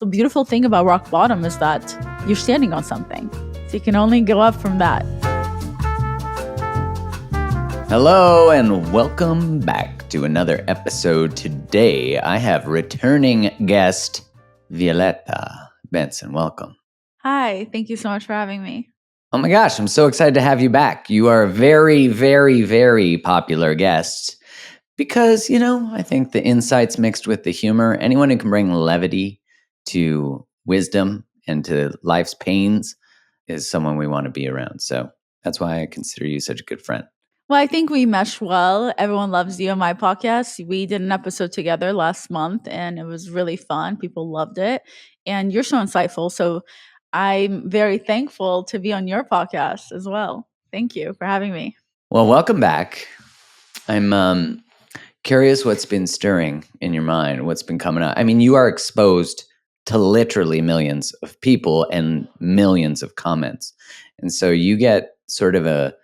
The beautiful thing about rock bottom is that you're standing on something. So you can only go up from that. Hello and welcome back to another episode. Today I have returning guest Violet Benson. Welcome. Hi, thank you so much for having me. Oh my gosh, I'm so excited to have you back. You are a very, very, very popular guest because, I think the insights mixed with the humor, anyone who can bring levity to wisdom and to life's pains is someone we want to be around. So that's why I consider you such a good friend. Well, I think we mesh well. Everyone loves you on my podcast. We did an episode together last month and it was really fun. People loved it. And you're so insightful. So I'm very thankful to be on your podcast as well. Thank you for having me. Well, welcome back. I'm curious what's been stirring in your mind, what's been coming up. I mean, you are exposed to literally millions of people and millions of comments. And so you get sort of a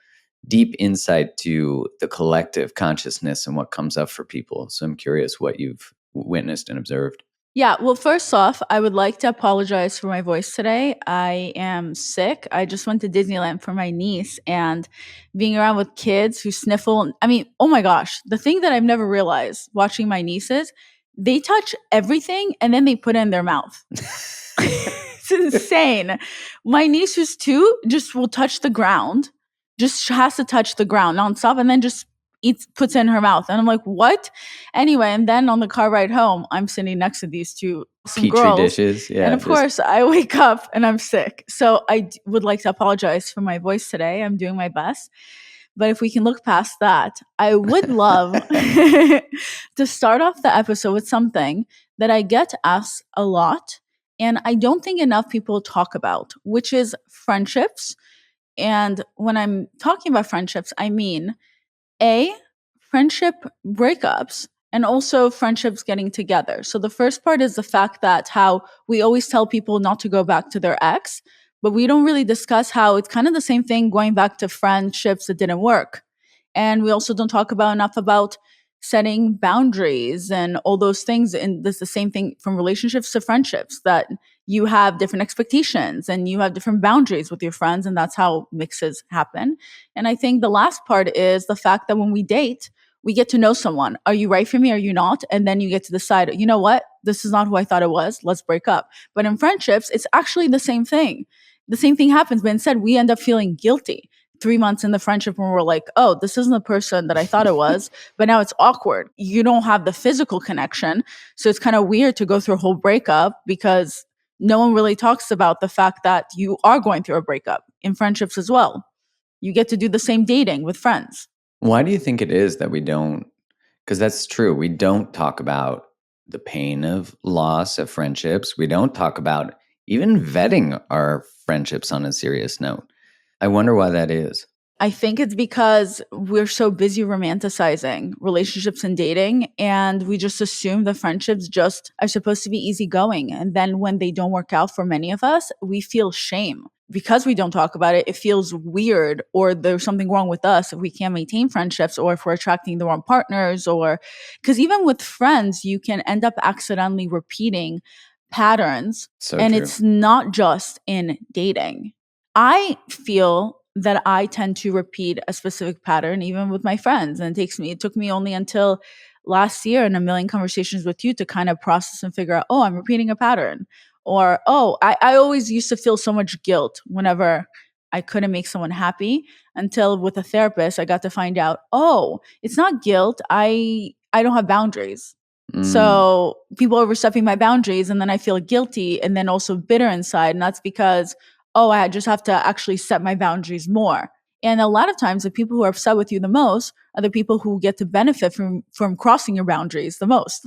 deep insight to the collective consciousness and what comes up for people. So I'm curious what you've witnessed and observed. Yeah, well, first off, I would like to apologize for my voice today. I am sick. I just went to Disneyland for my niece and being around with kids who sniffle. I mean, oh my gosh, the thing that I've never realized watching my nieces, they touch everything and then they put it in their mouth. It's insane. My niece, who's 2, just will touch the ground, just has to touch the ground nonstop and then just puts it in her mouth. And I'm like, what? Anyway, and then on the car ride home, I'm sitting next to these two Petri girls. dishes. Yeah. And of course, I wake up and I'm sick. So I would like to apologize for my voice today. I'm doing my best. But if we can look past that, I would love to start off the episode with something that I get asked a lot. And I don't think enough people talk about, which is friendships. And when I'm talking about friendships, I mean friendship breakups and also friendships getting together. So the first part is the fact that how we always tell people not to go back to their ex, but we don't really discuss how it's kind of the same thing going back to friendships that didn't work. And we also don't talk about enough about setting boundaries and all those things. And this is the same thing from relationships to friendships, that you have different expectations and you have different boundaries with your friends, and that's how mixes happen. And I think the last part is the fact that when we date, we get to know someone. Are you right for me? Are you not? And then you get to decide, you know what? This is not who I thought it was. Let's break up. But in friendships, it's actually the same thing. The same thing happens, but instead we end up feeling guilty 3 months in the friendship when we're like, oh, this isn't the person that I thought it was, but now it's awkward. You don't have the physical connection. So it's kind of weird to go through a whole breakup because no one really talks about the fact that you are going through a breakup in friendships as well. You get to do the same dating with friends. Why do you think it is that we don't? Because that's true. We don't talk about the pain of loss of friendships. We don't talk about even vetting our friendships on a serious note. I wonder why that is. I think it's because we're so busy romanticizing relationships and dating, and we just assume the friendships just are supposed to be easygoing. And then when they don't work out for many of us, we feel shame. Because we don't talk about it, it feels weird, or there's something wrong with us if we can't maintain friendships, or if we're attracting the wrong partners, or because even with friends, you can end up accidentally repeating patterns. So and true. It's not just in dating. I feel that I tend to repeat a specific pattern even with my friends. And it took me only until last year and a million conversations with you to kind of process and figure out, oh, I'm repeating a pattern. Or, oh, I always used to feel so much guilt whenever I couldn't make someone happy, until with a therapist, I got to find out, oh, it's not guilt. I don't have boundaries. So people overstepping my boundaries, and then I feel guilty and then also bitter inside. And that's because, oh, I just have to actually set my boundaries more. And a lot of times the people who are upset with you the most are the people who get to benefit from crossing your boundaries the most.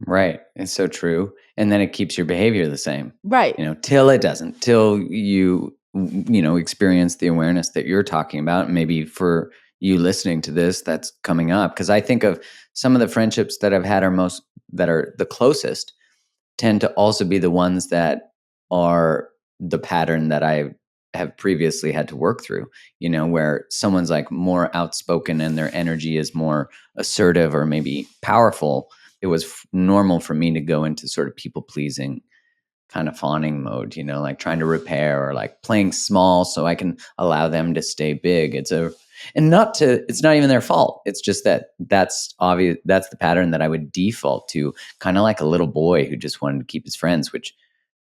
Right. It's so true. And then it keeps your behavior the same. Right. Till it doesn't, till you experience the awareness that you're talking about. Maybe for you listening to this, that's coming up. Because I think of some of the friendships that I've had that are the closest tend to also be the ones that are the pattern that I have previously had to work through, where someone's like more outspoken and their energy is more assertive or maybe powerful. It was normal for me to go into sort of people pleasing kind of fawning mode, like trying to repair or like playing small so I can allow them to stay big. It's not even their fault. It's just that's obvious. That's the pattern that I would default to, kind of like a little boy who just wanted to keep his friends, which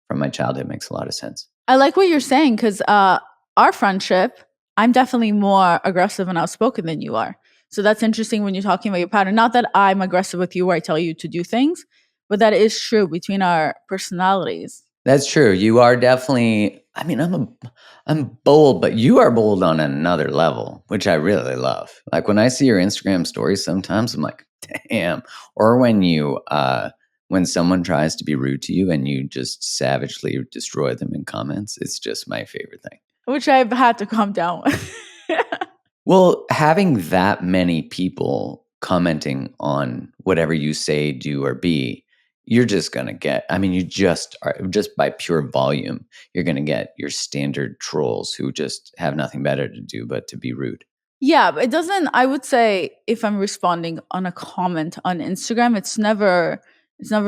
from my childhood makes a lot of sense. I like what you're saying because our friendship, I'm definitely more aggressive and outspoken than you are. So that's interesting when you're talking about your pattern. Not that I'm aggressive with you where I tell you to do things, but that is true between our personalities. That's true. You are definitely, I mean, I'm bold, but you are bold on another level, which I really love. Like when I see your Instagram stories, sometimes I'm like, damn. Or when someone tries to be rude to you and you just savagely destroy them in comments, it's just my favorite thing. Which I've had to calm down with. Well, having that many people commenting on whatever you say, do, or be, you're just going to get, I mean, you just are, just by pure volume, you're going to get your standard trolls who just have nothing better to do but to be rude. Yeah, but it doesn't, I would say if I'm responding on a comment on Instagram, it's never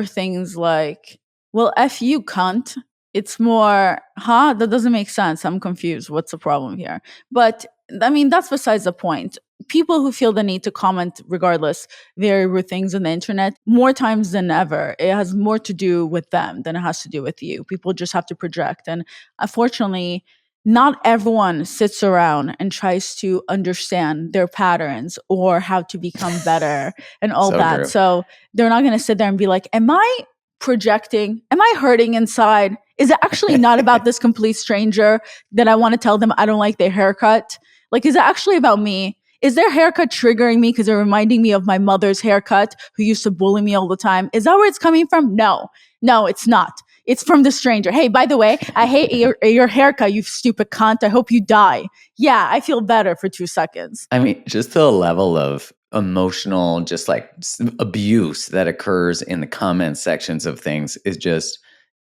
things like, well, F you cunt. It's more, huh? That doesn't make sense. I'm confused. What's the problem here? But I mean, that's besides the point. People who feel the need to comment regardless very rude things on the internet, more times than ever, it has more to do with them than it has to do with you. People just have to project. And unfortunately, not everyone sits around and tries to understand their patterns or how to become better and all So that. true. So they're not going to sit there and be like, am I projecting? Am I hurting inside? Is it actually not about this complete stranger that I want to tell them I don't like their haircut? Like, is it actually about me? Is their haircut triggering me because they're reminding me of my mother's haircut who used to bully me all the time? Is that where it's coming from? No, it's not. It's from the stranger. Hey, by the way, I hate your haircut, you stupid cunt. I hope you die. Yeah, I feel better for 2 seconds. I mean, just the level of emotional, just like abuse that occurs in the comment sections of things is just,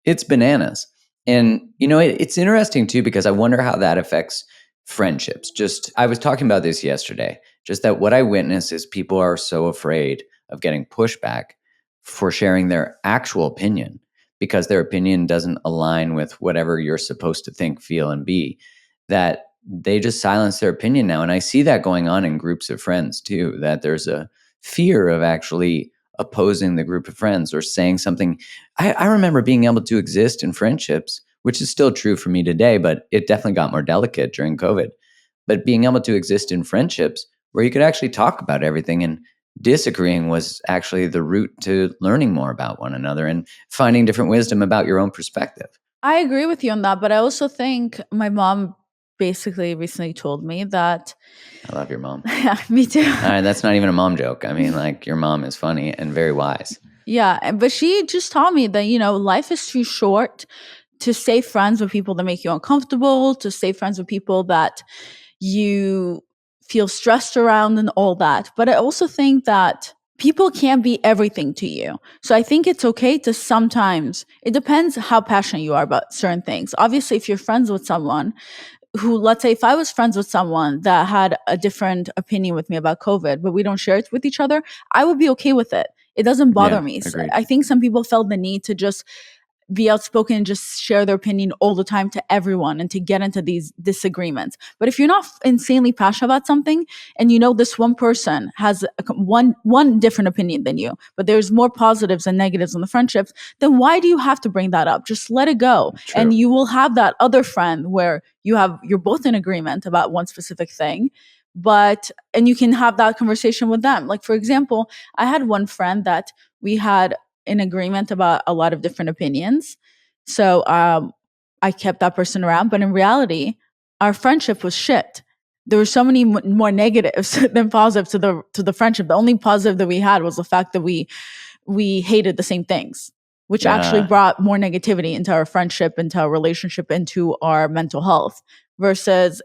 it's bananas. And, it's interesting too, because I wonder how that affects friendships. Just, I was talking about this yesterday, just that what I witness is people are so afraid of getting pushback for sharing their actual opinion because their opinion doesn't align with whatever you're supposed to think, feel, and be, that they just silence their opinion now. And I see that going on in groups of friends too, that there's a fear of actually opposing the group of friends or saying something. I remember being able to exist in friendships, which is still true for me today, but it definitely got more delicate during COVID. But being able to exist in friendships where you could actually talk about everything, and disagreeing was actually the route to learning more about one another and finding different wisdom about your own perspective. I agree with you on that, but I also think my mom basically recently told me that. I love your mom. Yeah, me too. All right, that's not even a mom joke. I mean, like, your mom is funny and very wise. Yeah, but she just taught me that, life is too short to stay friends with people that make you uncomfortable, to stay friends with people that you feel stressed around and all that. But I also think that people can't be everything to you. So I think it's okay to sometimes, it depends how passionate you are about certain things. Obviously, if you're friends with someone who, let's say, if I was friends with someone that had a different opinion with me about COVID, but we don't share it with each other, I would be okay with it. It doesn't bother Yeah, me. agreed. I think some people felt the need to just be outspoken and just share their opinion all the time to everyone and to get into these disagreements. But if you're not insanely passionate about something and this one person has one different opinion than you, but there's more positives and negatives in the friendships, then why do you have to bring that up? Just let it go. True. And you will have that other friend where you're both in agreement about one specific thing, and you can have that conversation with them. Like, for example, I had one friend that we had in agreement about a lot of different opinions. So I kept that person around. But in reality, our friendship was shit. There were so many more negatives than positives to the friendship. The only positive that we had was the fact that we hated the same things, which actually brought more negativity into our friendship, into our relationship, into our mental health. Versus,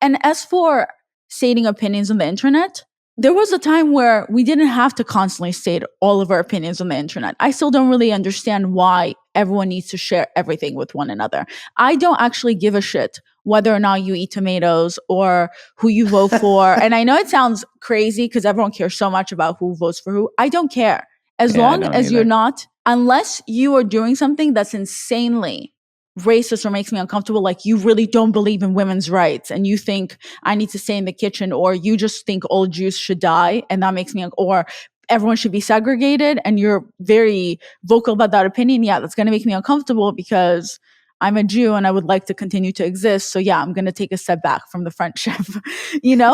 and as for stating opinions on the internet, there was a time where we didn't have to constantly state all of our opinions on the internet. I still don't really understand why everyone needs to share everything with one another. I don't actually give a shit whether or not you eat tomatoes or who you vote for. And I know it sounds crazy because everyone cares so much about who votes for who. I don't care. As Yeah, I long don't as you're either. not, unless you are doing something that's insanely racist or makes me uncomfortable, like you really don't believe in women's rights and you think I need to stay in the kitchen, or you just think all Jews should die and that makes me, or everyone should be segregated and you're very vocal about that opinion, yeah, that's going to make me uncomfortable because I'm a Jew and I would like to continue to exist. So yeah, I'm going to take a step back from the friendship, but Yeah,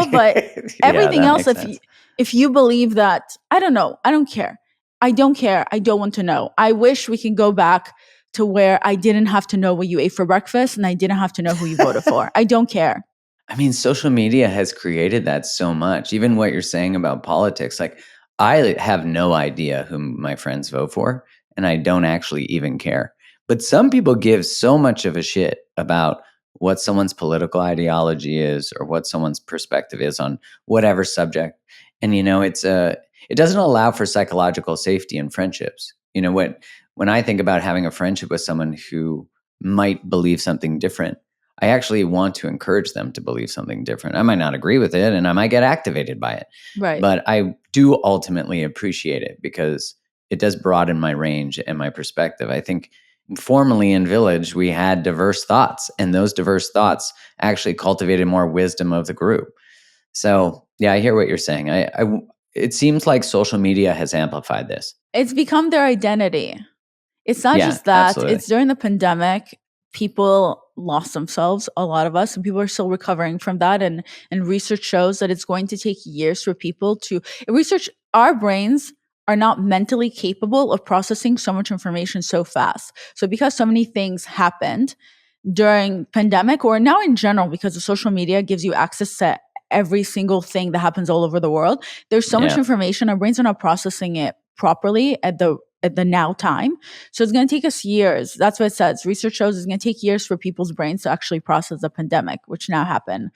everything that else, makes sense. if you believe that, I don't know, I don't care. I don't care. I don't want to know. I wish we can go back to where I didn't have to know what you ate for breakfast and I didn't have to know who you voted for. I don't care. I mean, social media has created that so much. Even what you're saying about politics, like I have no idea who my friends vote for, and I don't actually even care. But some people give so much of a shit about what someone's political ideology is or what someone's perspective is on whatever subject. And it doesn't allow for psychological safety in friendships. When I think about having a friendship with someone who might believe something different, I actually want to encourage them to believe something different. I might not agree with it and I might get activated by it, Right. but I do ultimately appreciate it because it does broaden my range and my perspective. I think formerly in Village, we had diverse thoughts, and those diverse thoughts actually cultivated more wisdom of the group. So, yeah, I hear what you're saying. It seems like social media has amplified this. It's become their identity. It's not Yeah, just that, absolutely. it's during the pandemic, people lost themselves, a lot of us, and people are still recovering from that. And research shows that it's going to take years for people to research. Our brains are not mentally capable of processing so much information so fast. So because so many things happened during pandemic or now in general, because the social media gives you access to every single thing that happens all over the world, there's so much Yeah. information, our brains are not processing it properly at the now time. So it's going to take us years. That's what it says. Research shows it's going to take years for people's brains to actually process the pandemic, which now happened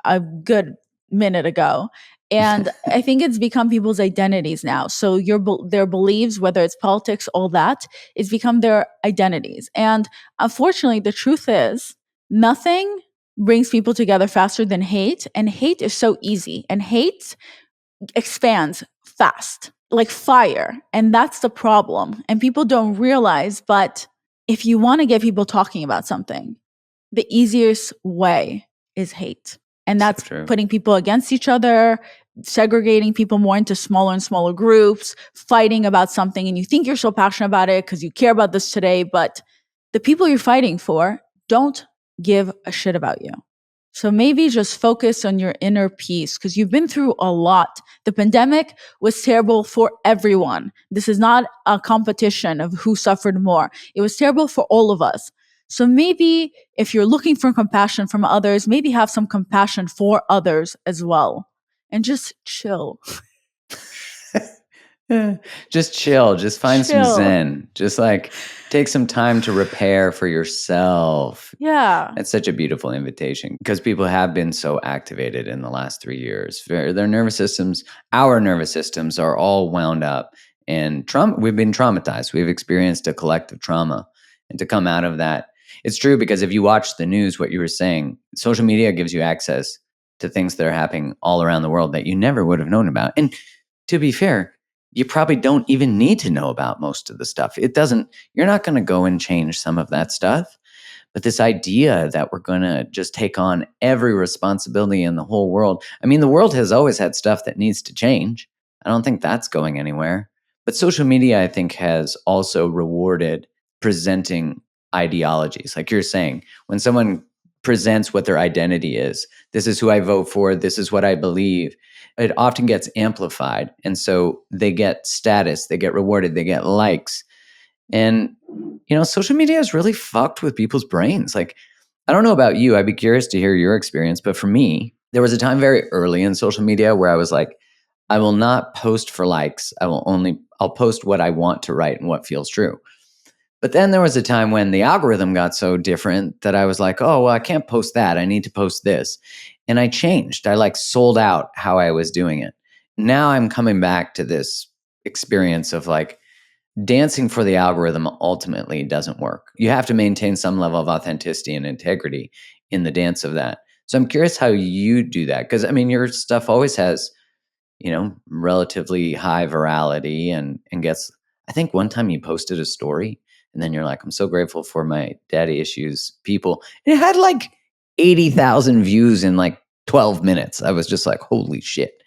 a good minute ago. And I think it's become people's identities now. So their beliefs, whether it's politics, all that, it's become their identities. And unfortunately, the truth is nothing brings people together faster than hate. And hate is so easy. And hate expands fast, like fire. And that's the problem. And people don't realize, but if you want to get people talking about something, the easiest way is hate. And So that's true. putting people against each other, segregating people more into smaller and smaller groups, fighting about something. And you think you're so passionate about it because you care about this today, but the people you're fighting for don't give a shit about you. So maybe just focus on your inner peace because you've been through a lot. The pandemic was terrible for everyone. This is not a competition of who suffered more. It was terrible for all of us. So maybe if you're looking for compassion from others, maybe have some compassion for others as well and just chill. Just chill, just find some Chill. zen, just like take some time to repair for yourself. Yeah. That's such a beautiful invitation because people have been so activated in the last 3 years. Their nervous systems, our nervous systems are all wound up and we've been traumatized. We've experienced a collective trauma. And to come out of that, it's true because if you watch the news, what you were saying, social media gives you access to things that are happening all around the world that you never would have known about. And to be fair, you probably don't even need to know about most of the stuff. You're not going to go and change some of that stuff. But this idea that we're going to just take on every responsibility in the whole world. I mean, the world has always had stuff that needs to change. I don't think that's going anywhere. But social media, I think, has also rewarded presenting ideologies. Like you're saying, when someone presents what their identity is, this is who I vote for, this is what I believe, it often gets amplified. And so they get status, they get rewarded, they get likes. And, social media is really fucked with people's brains. Like, I don't know about you. I'd be curious to hear your experience. But for me, there was a time very early in social media where I was like, I will not post for likes. I'll post what I want to write and what feels true. But then there was a time when the algorithm got so different that I was like, oh, well, I can't post that. I need to post this. And I changed. I like sold out how I was doing it. Now I'm coming back to this experience of like, dancing for the algorithm ultimately doesn't work. You have to maintain some level of authenticity and integrity in the dance of that. So I'm curious how you do that. Because I mean, your stuff always has, relatively high virality and gets, I think one time you posted a story and then you're like, I'm so grateful for my daddy issues people. And it had like 80,000 views in like 12 minutes. I was just like, holy shit.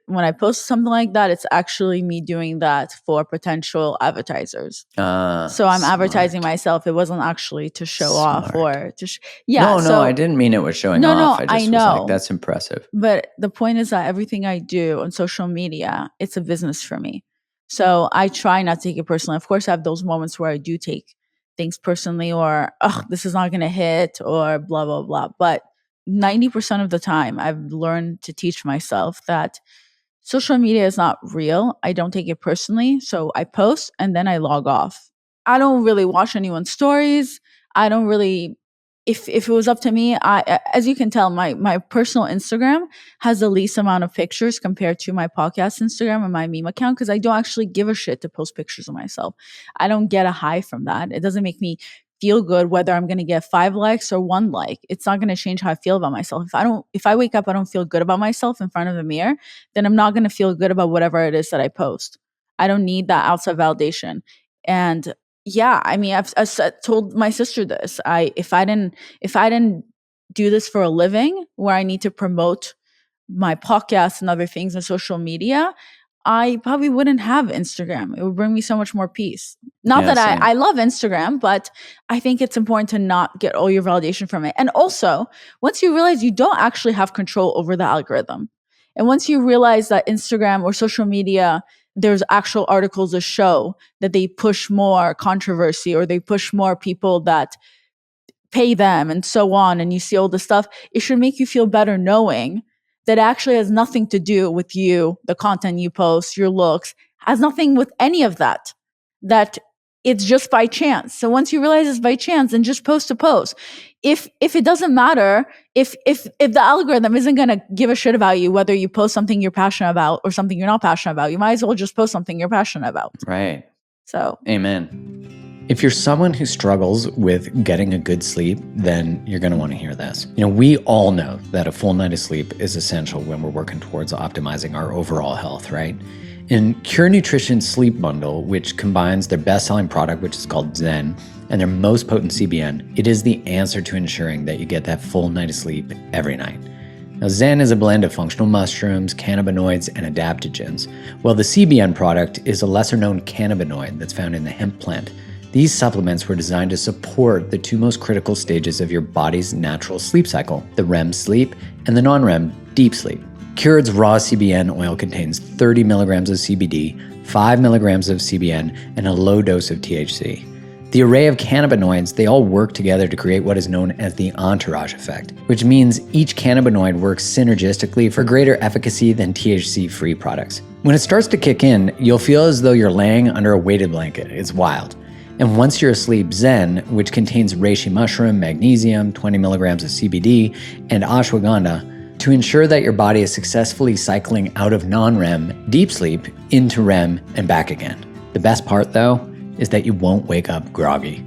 When I post something like that, it's actually me doing that for potential advertisers. So I'm advertising myself. It wasn't actually to show off or to No, so I didn't mean it was showing no, off. no, I I just was like, know. that's impressive. But the point is that everything I do on social media, it's a business for me. So I try not to take it personally. Of course, I have those moments where I do take things personally, or, oh, this is not going to hit, or blah, blah, blah. But 90% of the time, I've learned to teach myself that social media is not real. I don't take it personally. So I post and then I log off. I don't really watch anyone's stories. I don't really, if it was up to me, as you can tell, my personal Instagram has the least amount of pictures compared to my podcast Instagram and my meme account, because I don't actually give a shit to post pictures of myself. I don't get a high from that. It doesn't make me feel good whether I'm going to get 5 likes or 1 like. It's not going to change how I feel about myself. If I wake up, I don't feel good about myself in front of the mirror, then I'm not going to feel good about whatever it is that I post. I don't need that outside validation. And yeah, I mean, told my sister this. If I didn't do this for a living, where I need to promote my podcast and other things on social media, I probably wouldn't have Instagram. It would bring me so much more peace. Not that I love Instagram, but I think it's important to not get all your validation from it. And also, once you realize you don't actually have control over the algorithm, and once you realize that Instagram or social media, there's actual articles that show that they push more controversy, or they push more people that pay them and so on, and you see all this stuff, it should make you feel better knowing that actually has nothing to do with you, the content you post, your looks, has nothing with any of that, that it's just by chance. So once you realize it's by chance, then just post a post. If it doesn't matter, if the algorithm isn't going to give a shit about you, whether you post something you're passionate about or something you're not passionate about, you might as well just post something you're passionate about. Right. So amen. If you're someone who struggles with getting a good sleep, then you're going to want to hear this. We all know that a full night of sleep is essential when we're working towards optimizing our overall health, right? In Cure Nutrition's Sleep Bundle, which combines their best-selling product, which is called Zen, and their most potent CBN, it is the answer to ensuring that you get that full night of sleep every night. Now, Zen is a blend of functional mushrooms, cannabinoids, and adaptogens, while the CBN product is a lesser-known cannabinoid that's found in the hemp plant. These supplements were designed to support the two most critical stages of your body's natural sleep cycle, the REM sleep and the non-REM deep sleep. Cured's raw CBN oil contains 30 milligrams of CBD, 5 milligrams of CBN, and a low dose of THC. The array of cannabinoids, they all work together to create what is known as the entourage effect, which means each cannabinoid works synergistically for greater efficacy than THC-free products. When it starts to kick in, you'll feel as though you're laying under a weighted blanket. It's wild. And once you're asleep, Zen, which contains reishi mushroom, magnesium, 20 milligrams of CBD, and ashwagandha, to ensure that your body is successfully cycling out of non-REM deep sleep into REM and back again. The best part, though, is that you won't wake up groggy.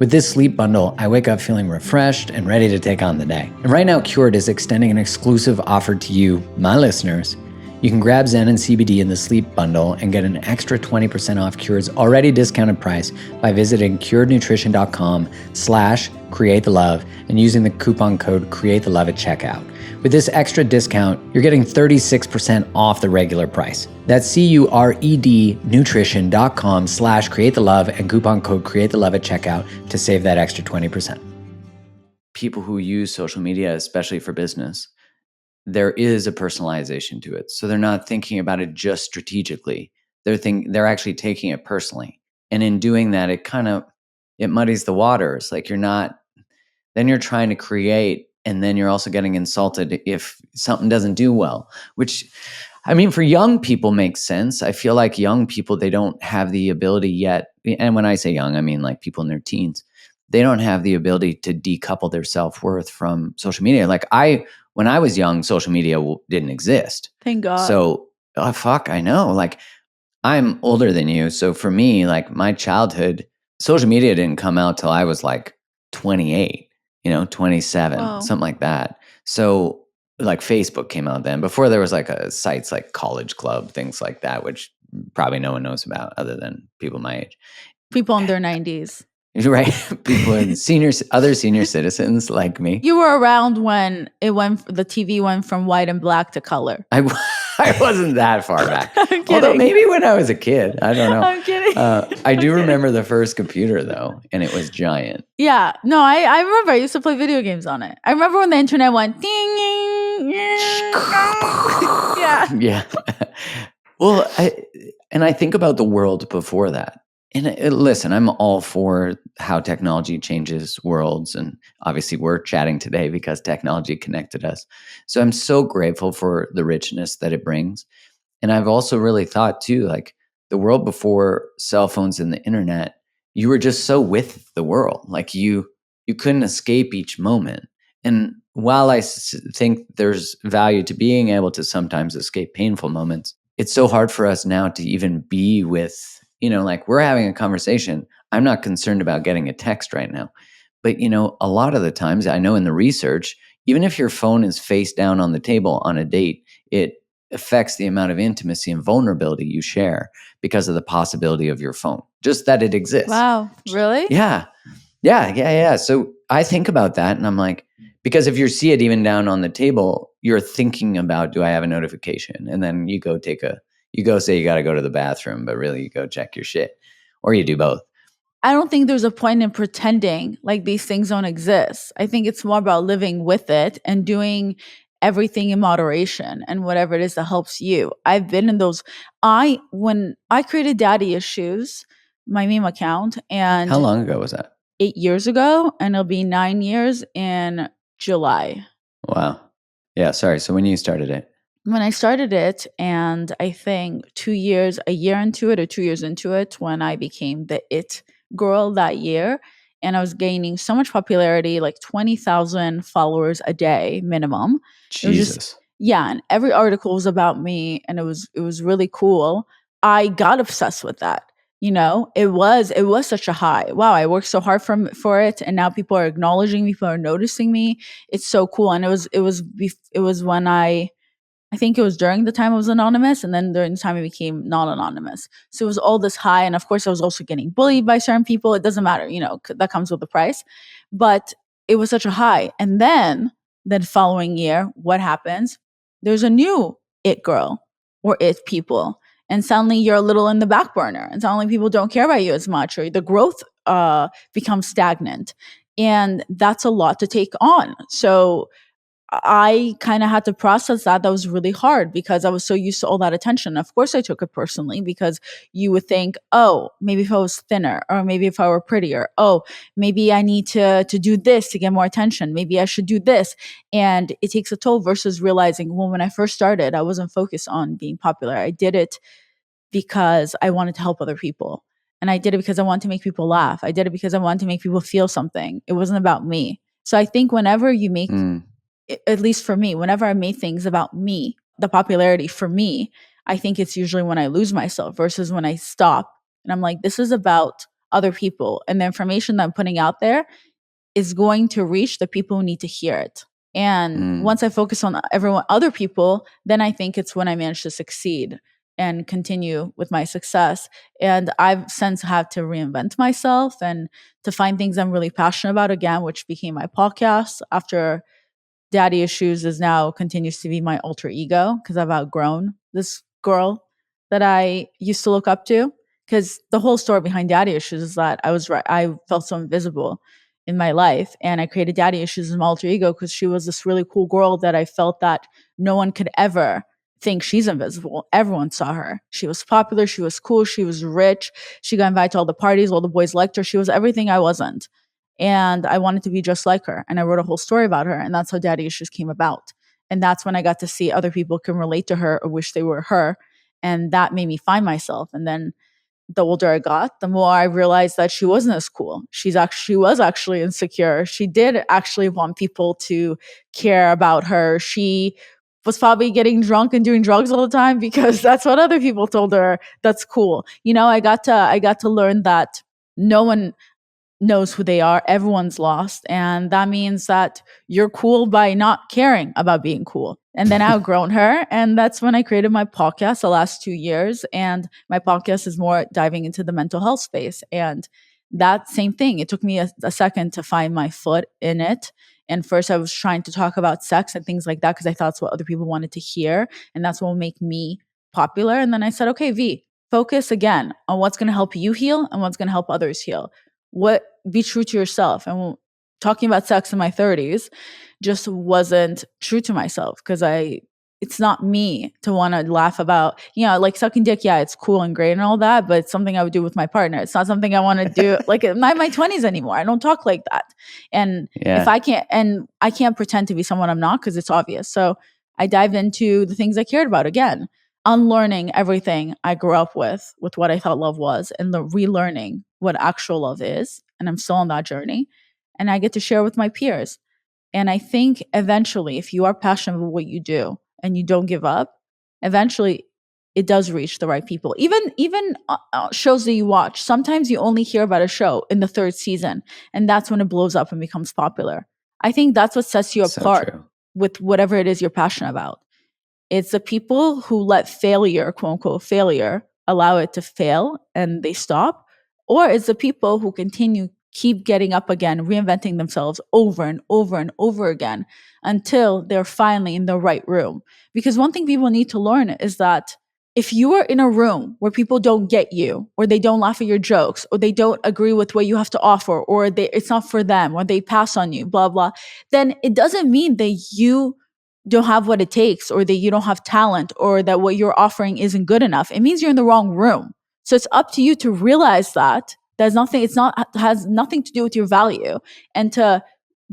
With this sleep bundle, I wake up feeling refreshed and ready to take on the day. And right now, Cured is extending an exclusive offer to you, my listeners. You can grab Zen and CBD in the sleep bundle and get an extra 20% off Cured's already discounted price by visiting curednutrition.com/createthelove and using the coupon code createthelove at checkout. With this extra discount, you're getting 36% off the regular price. That's CURED nutrition.com/createthelove and coupon code createthelove at checkout to save that extra 20%. People who use social media, especially for business, there is a personalization to it. So they're not thinking about it just strategically. They're actually taking it personally. And in doing that, it muddies the waters. Like then you're trying to create, and then you're also getting insulted if something doesn't do well, which, I mean, for young people makes sense. I feel like young people, they don't have the ability yet. And when I say young, I mean like people in their teens. They don't have the ability to decouple their self-worth from social media. Like when I was young, social media didn't exist. Thank God. So, I know. Like, I'm older than you. So for me, like my childhood, social media didn't come out till I was like 28, 27, Wow. something like that. So like Facebook came out then. Before there was like sites like College Club, things like that, which probably no one knows about other than people my age. People in their 90s. Right. People in other senior citizens like me. You were around when the TV went from white and black to color. I wasn't that far back. I'm kidding. Although maybe when I was a kid, I don't know. I'm kidding. I do remember the first computer though, and it was giant. Yeah. No, I remember I used to play video games on it. I remember when the internet went ding. Yeah. Yeah. Well, I think about the world before that. And listen, I'm all for how technology changes worlds. And obviously we're chatting today because technology connected us. So I'm so grateful for the richness that it brings. And I've also really thought too, like the world before cell phones and the internet, you were just so with the world. Like you couldn't escape each moment. And while I think there's value to being able to sometimes escape painful moments, it's so hard for us now to even be with, like we're having a conversation. I'm not concerned about getting a text right now. But, a lot of the times I know in the research, even if your phone is face down on the table on a date, it affects the amount of intimacy and vulnerability you share because of the possibility of your phone, just that it exists. Wow. Really? Yeah. So I think about that and I'm like, because if you see it even down on the table, you're thinking about, do I have a notification? And then you go say you got to go to the bathroom, but really you go check your shit, or you do both. I don't think there's a point in pretending like these things don't exist. I think it's more about living with it and doing everything in moderation and whatever it is that helps you. I've been in those. When I created Daddy Issues, my meme account, and how long ago was that? 8 years ago, and it'll be 9 years in July. Wow. Yeah. Sorry. So when you started it? When I started it, and I think a year into it or 2 years into it, when I became the it girl that year, and I was gaining so much popularity, like 20,000 followers a day minimum. Jesus. And every article was about me, and it was really cool. I got obsessed with that. It was such a high. Wow, I worked so hard for it, and now people are acknowledging me, people are noticing me. It's so cool, and it was when I think it was during the time I was anonymous, and then during the time I became non-anonymous. So it was all this high, and of course I was also getting bullied by certain people. It doesn't matter, that comes with the price. But it was such a high. And then the following year, what happens? There's a new it girl or it people. And suddenly you're a little in the back burner, and suddenly people don't care about you as much, or the growth becomes stagnant. And that's a lot to take on. So I kind of had to process that. That was really hard because I was so used to all that attention. Of course, I took it personally because you would think, oh, maybe if I was thinner, or maybe if I were prettier, oh, maybe I need to do this to get more attention. Maybe I should do this. And it takes a toll versus realizing, well, when I first started, I wasn't focused on being popular. I did it because I wanted to help other people. And I did it because I wanted to make people laugh. I did it because I wanted to make people feel something. It wasn't about me. So I think whenever you make... at least for me, whenever I made things about me, the popularity for me, I think it's usually when I lose myself versus when I stop and I'm like, this is about other people. And the information that I'm putting out there is going to reach the people who need to hear it. And once I focus on other people, then I think it's when I manage to succeed and continue with my success. And I've since had to reinvent myself and to find things I'm really passionate about again, which became my podcast after Daddy Issues continues to be my alter ego because I've outgrown this girl that I used to look up to. Because the whole story behind Daddy Issues is that I felt so invisible in my life, and I created Daddy Issues as my alter ego because she was this really cool girl that I felt that no one could ever think she's invisible. Everyone saw her. She was popular. She was cool. She was rich. She got invited to all the parties. All the boys liked her. She was everything I wasn't. And I wanted to be just like her. And I wrote a whole story about her. And that's how Daddy Issues came about. And that's when I got to see other people can relate to her or wish they were her. And that made me find myself. And then the older I got, the more I realized that she wasn't as cool. She was actually insecure. She did actually want people to care about her. She was probably getting drunk and doing drugs all the time because that's what other people told her that's cool. I got to learn that no one knows who they are. Everyone's lost. And that means that you're cool by not caring about being cool. And then I outgrown her. And that's when I created my podcast the last 2 years. And my podcast is more diving into the mental health space. And that same thing, it took me a second to find my foot in it. And first I was trying to talk about sex and things like that because I thought that's what other people wanted to hear. And that's what will make me popular. And then I said, okay, V, focus again on what's going to help you heal and what's going to help others heal. Be true to yourself. And talking about sex in my 30s just wasn't true to myself because it's not me to want to laugh about, like sucking dick. Yeah, it's cool and great and all that, but it's something I would do with my partner. It's not something I want to do like in my 20s anymore. I don't talk like that. And if I can't pretend to be someone I'm not because it's obvious. So I dived into the things I cared about again, unlearning everything I grew up with what I thought love was, and the relearning what actual love is. And I'm still on that journey. And I get to share with my peers. And I think eventually, if you are passionate about what you do and you don't give up, eventually it does reach the right people. Even shows that you watch, sometimes you only hear about a show in the third season, and that's when it blows up and becomes popular. I think that's what sets you apart with whatever it is you're passionate about. It's the people who let failure, quote unquote failure, allow it to fail and they stop. Or it's the people who keep getting up again, reinventing themselves over and over and over again until they're finally in the right room. Because one thing people need to learn is that if you are in a room where people don't get you, or they don't laugh at your jokes, or they don't agree with what you have to offer, or it's not for them, or they pass on you, blah, blah, then it doesn't mean that you don't have what it takes, or that you don't have talent, or that what you're offering isn't good enough. It means you're in the wrong room. So it's up to you to realize that has nothing to do with your value, and to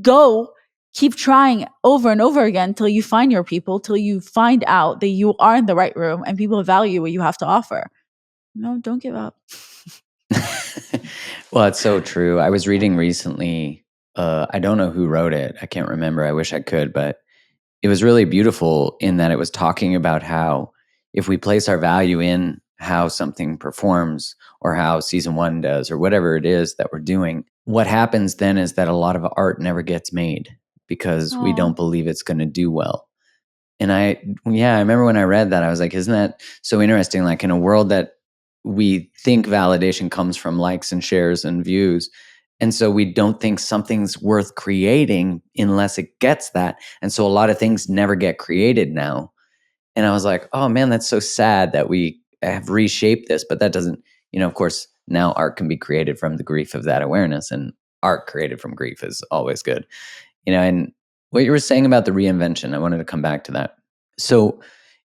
go keep trying over and over again till you find your people, till you find out that you are in the right room and people value what you have to offer. No, don't give up. Well, it's so true. I was reading recently, I don't know who wrote it. I can't remember. I wish I could, but it was really beautiful in that it was talking about how if we place our value in how something performs or how season one does or whatever it is that we're doing, what happens then is that a lot of art never gets made because we don't believe it's going to do well. And I remember when I read that, I was like, isn't that so interesting? Like in a world that we think validation comes from likes and shares and views. And so we don't think something's worth creating unless it gets that. And so a lot of things never get created now. And I was like, oh man, that's so sad that we have reshaped this. But that doesn't, of course, now art can be created from the grief of that awareness, and art created from grief is always good. And what you were saying about the reinvention, I wanted to come back to that. So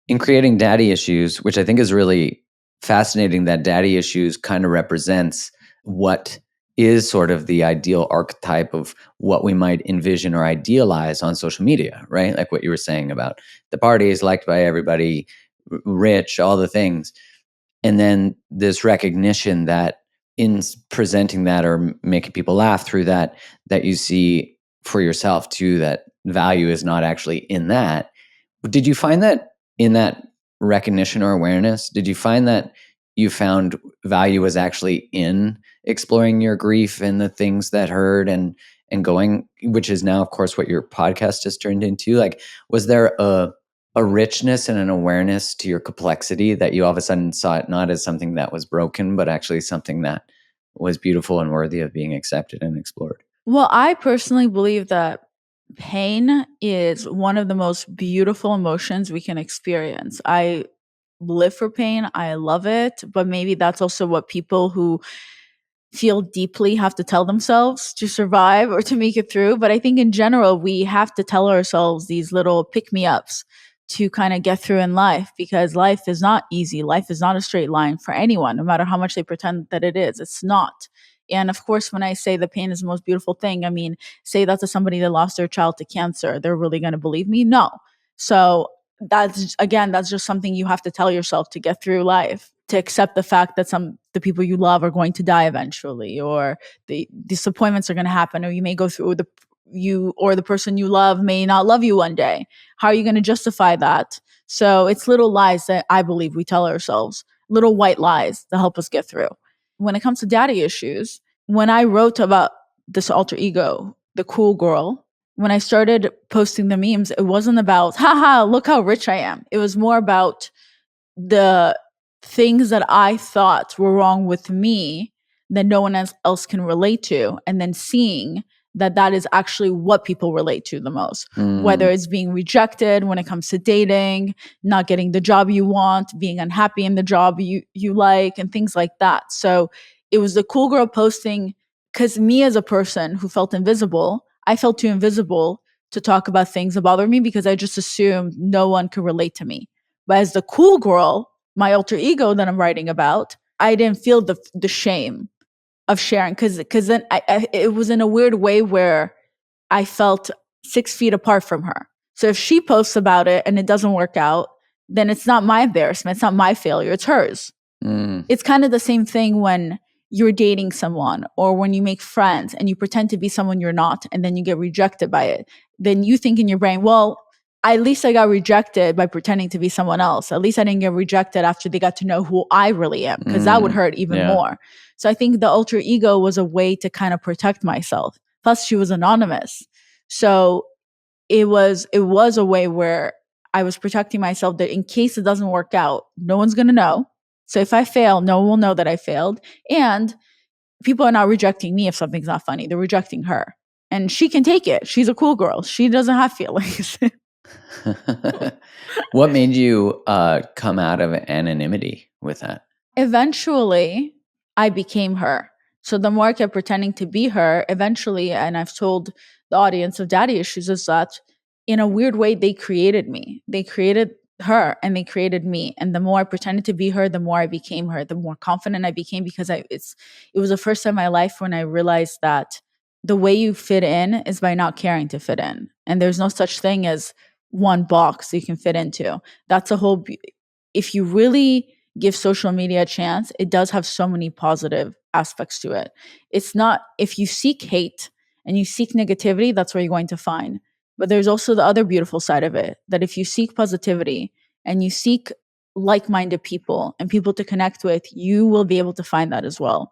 in creating daddy issues, which I think is really fascinating, that daddy issues kind of represents what is sort of the ideal archetype of what we might envision or idealize on social media, right? Like what you were saying about the party is liked by everybody, rich, all the things. And then this recognition that in presenting that or making people laugh through that you see for yourself too, that value is not actually in that. Did you find that in that recognition or awareness? Did you find that you found value was actually in exploring your grief and the things that hurt and going, which is now, of course, what your podcast has turned into? Like, was there a richness and an awareness to your complexity that you all of a sudden saw it not as something that was broken, but actually something that was beautiful and worthy of being accepted and explored? Well, I personally believe that pain is one of the most beautiful emotions we can experience. I live for pain. I love it. But maybe that's also what people who feel deeply have to tell themselves to survive or to make it through. But I think in general, we have to tell ourselves these little pick-me-ups to kind of get through in life, because life is not easy. Life is not a straight line for anyone, no matter how much they pretend that it is. It's not. And of course, when I say the pain is the most beautiful thing, I mean, say that to somebody that lost their child to cancer. They're really going to believe me? No. So that's just something you have to tell yourself to get through life, to accept the fact that the people you love are going to die eventually, or the disappointments are going to happen, or you may go through the person you love may not love you one day. How are you going to justify that? So it's little lies that I believe we tell ourselves, little white lies that help us get through. When it comes to daddy issues, when I wrote about this alter ego, the cool girl, when I started posting the memes, it wasn't about, haha, look how rich I am. It was more about the things that I thought were wrong with me that no one else can relate to, and then seeing that that is actually what people relate to the most, whether it's being rejected when it comes to dating, not getting the job you want, being unhappy in the job you like, and things like that. So it was the cool girl posting, because me as a person who felt invisible, I felt too invisible to talk about things that bother me because I just assumed no one could relate to me. But as the cool girl, my alter ego that I'm writing about, I didn't feel the shame of sharing, because then it was in a weird way where I felt 6 feet apart from her. So if she posts about it and it doesn't work out, then it's not my embarrassment, it's not my failure, it's hers. It's kind of the same thing when you're dating someone or when you make friends and you pretend to be someone you're not and then you get rejected by it. Then you think in your brain, well, at least I got rejected by pretending to be someone else. At least I didn't get rejected after they got to know who I really am, because that would hurt even more. So I think the alter ego was a way to kind of protect myself. Plus, she was anonymous. So it was a way where I was protecting myself, that in case it doesn't work out, no one's going to know. So if I fail, no one will know that I failed. And people are not rejecting me if something's not funny. They're rejecting her. And she can take it. She's a cool girl. She doesn't have feelings. What made you come out of anonymity with that? Eventually, I became her. So the more I kept pretending to be her, eventually, and I've told the audience of Daddy Issues, is that in a weird way, they created me. They created her and they created me. And the more I pretended to be her, the more I became her, the more confident I became, because it was the first time in my life when I realized that the way you fit in is by not caring to fit in. And there's no such thing as one box you can fit into. That's a whole, if you really give social media a chance, it does have so many positive aspects to it. It's not, if you seek hate and you seek negativity, that's where you're going to find. But there's also the other beautiful side of it, that if you seek positivity and you seek like-minded people and people to connect with, you will be able to find that as well.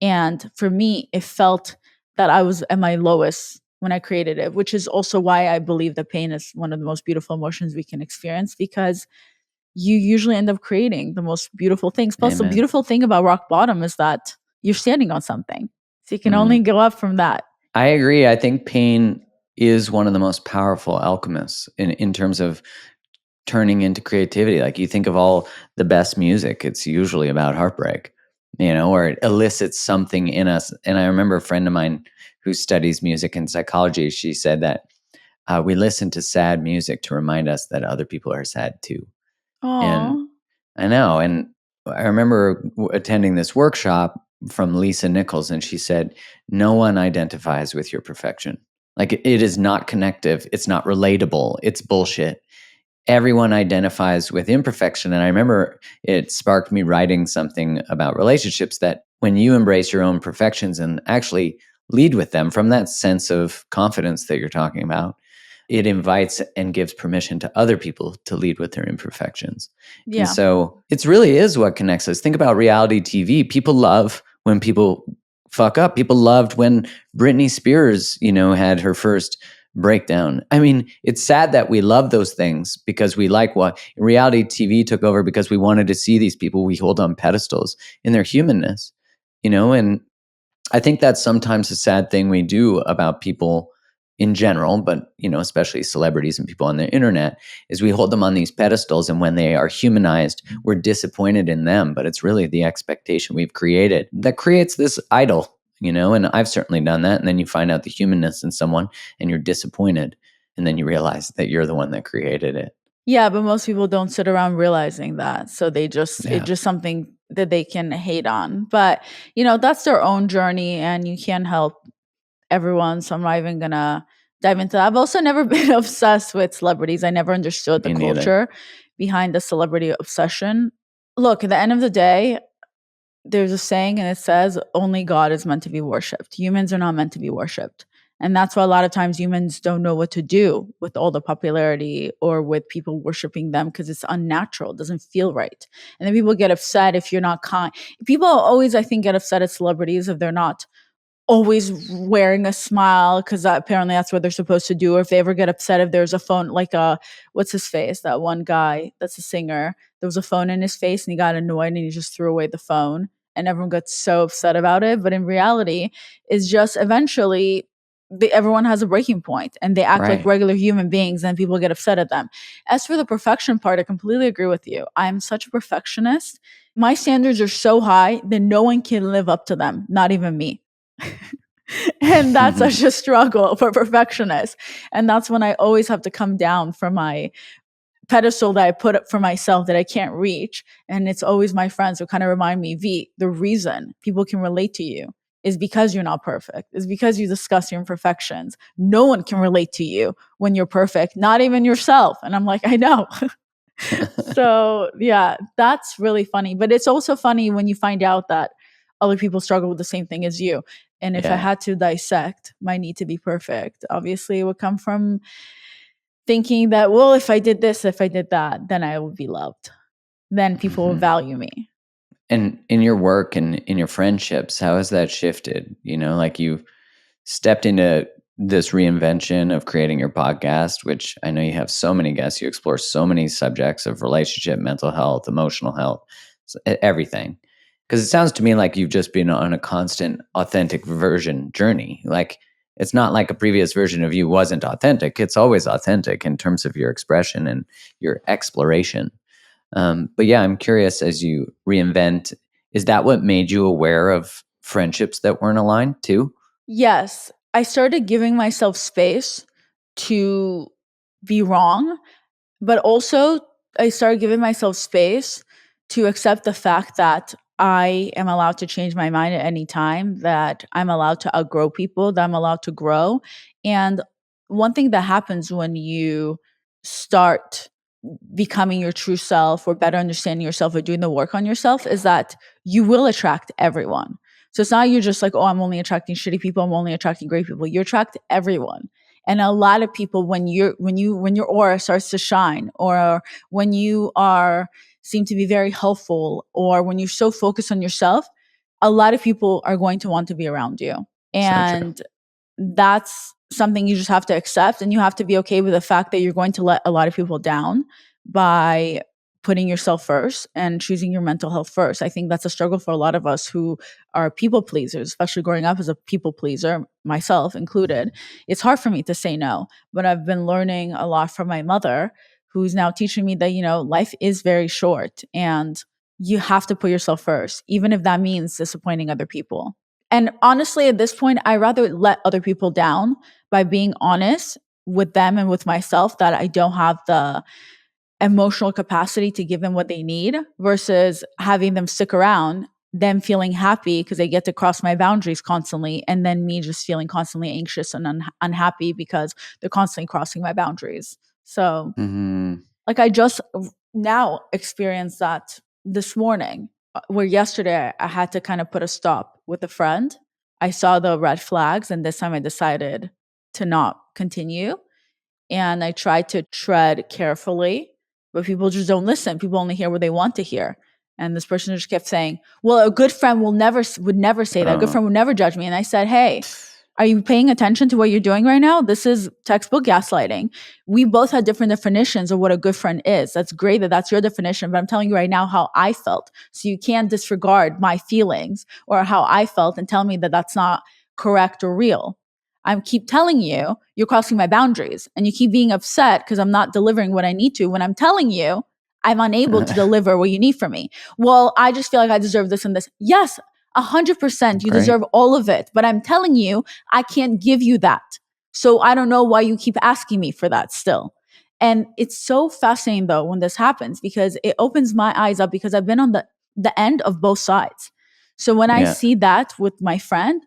And for me, it felt that I was at my lowest when I created it, which is also why I believe that pain is one of the most beautiful emotions we can experience, because you usually end up creating the most beautiful things. Plus, the beautiful thing about rock bottom is that you're standing on something. So you can only go up from that. I agree. I think pain is one of the most powerful alchemists in terms of turning into creativity. Like, you think of all the best music, it's usually about heartbreak, or it elicits something in us. And I remember a friend of mine who studies music and psychology, she said that we listen to sad music to remind us that other people are sad too. And Aww. I know. And I remember attending this workshop from Lisa Nichols, and she said, no one identifies with your perfection. Like, it is not connective. It's not relatable. It's bullshit. Everyone identifies with imperfection. And I remember it sparked me writing something about relationships, that when you embrace your own perfections and actually lead with them from that sense of confidence that you're talking about, it invites and gives permission to other people to lead with their imperfections. Yeah. And so it really is what connects us. Think about reality TV. People love when people fuck up. People loved when Britney Spears, had her first breakdown. I mean, it's sad that we love those things because we like what reality TV took over, because we wanted to see these people we hold on pedestals in their humanness, and I think that's sometimes a sad thing we do about people in general, but especially celebrities and people on the internet, is we hold them on these pedestals, and when they are humanized, we're disappointed in them. But it's really the expectation we've created that creates this idol, and I've certainly done that. And then you find out the humanness in someone and you're disappointed, and then you realize that you're the one that created it. Yeah, but most people don't sit around realizing that. So it's just something that they can hate on. But, that's their own journey and you can't help everyone. So I'm not even going to dive into that. I've also never been obsessed with celebrities. I never understood the culture behind the celebrity obsession. Look, at the end of the day, there's a saying and it says only God is meant to be worshipped. Humans are not meant to be worshipped. And that's why a lot of times humans don't know what to do with all the popularity or with people worshiping them, because it's unnatural. It doesn't feel right. And then people get upset if you're not kind. People always, I think, get upset at celebrities if they're not always wearing a smile because apparently that's what they're supposed to do. Or if they ever get upset, if there's a phone, like what's his face? That one guy that's a singer. There was a phone in his face and he got annoyed and he just threw away the phone. And everyone got so upset about it. But in reality, it's just eventually everyone has a breaking point and they act like Right. regular human beings and people get upset at them. As for the perfection part, I completely agree with you. I'm such a perfectionist. My standards are so high that no one can live up to them, not even me. And that's such a struggle for perfectionists. And that's when I always have to come down from my pedestal that I put up for myself that I can't reach. And it's always my friends who kind of remind me, V, the reason people can relate to you is because you're not perfect. It's because you discuss your imperfections. No one can relate to you when you're perfect, not even yourself. And I'm like, I know. So yeah, that's really funny. But it's also funny when you find out that other people struggle with the same thing as you. And if I Yeah. had to dissect my need to be perfect, obviously it would come from thinking that, well, if I did this, if I did that, then I would be loved. Then people will Mhm. value me. And in your work and in your friendships, how has that shifted? Like you've stepped into this reinvention of creating your podcast, which I know you have so many guests. You explore so many subjects of relationship, mental health, emotional health, everything. Because it sounds to me like you've just been on a constant authentic version journey. Like it's not like a previous version of you wasn't authentic. It's always authentic in terms of your expression and your exploration. But yeah, I'm curious, as you reinvent, is that what made you aware of friendships that weren't aligned too? Yes, I started giving myself space to be wrong, but also I started giving myself space to accept the fact that I am allowed to change my mind at any time, that I'm allowed to outgrow people, that I'm allowed to grow. And one thing that happens when you start becoming your true self or better understanding yourself or doing the work on yourself is that you will attract everyone. So it's not you're just like, oh, I'm only attracting shitty people, I'm only attracting great people. You attract everyone. And a lot of people, when your aura starts to shine, or when you are seem to be very helpful, or when you're so focused on yourself, a lot of people are going to want to be around you. So true. And that's something you just have to accept, and you have to be okay with the fact that you're going to let a lot of people down by putting yourself first and choosing your mental health first. I think that's a struggle for a lot of us who are people pleasers, especially growing up as a people pleaser, myself included. It's hard for me to say no, but I've been learning a lot from my mother, who's now teaching me that, life is very short and you have to put yourself first, even if that means disappointing other people. And honestly, at this point, I rather let other people down by being honest with them and with myself that I don't have the emotional capacity to give them what they need versus having them stick around, them feeling happy because they get to cross my boundaries constantly, and then me just feeling constantly anxious and unhappy because they're constantly crossing my boundaries. So, Hmm. like, I just now experienced that this morning, where yesterday I had to kind of put a stop with a friend. I saw the red flags, and this time I decided to not continue. And I tried to tread carefully, but people just don't listen. People only hear what they want to hear. And this person just kept saying, "Well, a good friend would never say that. A good friend would never judge me." And I said, "Hey, are you paying attention to what you're doing right now? This is textbook gaslighting. We both had different definitions of what a good friend is. That's great that that's your definition, but I'm telling you right now how I felt. So you can't disregard my feelings or how I felt and tell me that that's not correct or real. I keep telling you, you're crossing my boundaries, and you keep being upset because I'm not delivering what I need to when I'm telling you I'm unable to deliver what you need from me. Well, I just feel like I deserve this and this. Yes, 100%. You Great. deserve all of it. But I'm telling you, I can't give you that. So I don't know why you keep asking me for that still. And it's so fascinating though when this happens because it opens my eyes up because I've been on the end of both sides. So when I Yeah. see that with my friend,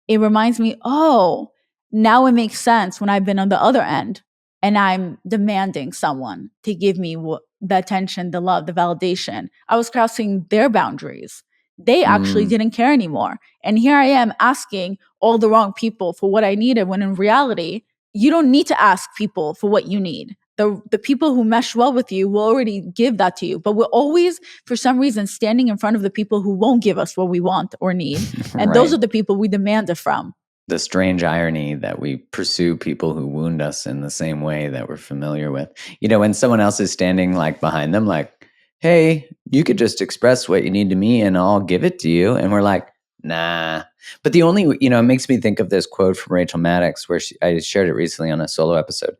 it reminds me, oh, now it makes sense when I've been on the other end and I'm demanding someone to give me the attention, the love, the validation. I was crossing their boundaries. They actually Mm. didn't care anymore. And here I am asking all the wrong people for what I needed when in reality, you don't need to ask people for what you need. The people who mesh well with you will already give that to you. But we're always, for some reason, standing in front of the people who won't give us what we want or need. And Right. those are the people we demand it from. The strange irony that we pursue people who wound us in the same way that we're familiar with. When someone else is standing like behind them, like, hey, you could just express what you need to me and I'll give it to you. And we're like, nah. But the only, it makes me think of this quote from Rachel Maddox where I shared it recently on a solo episode.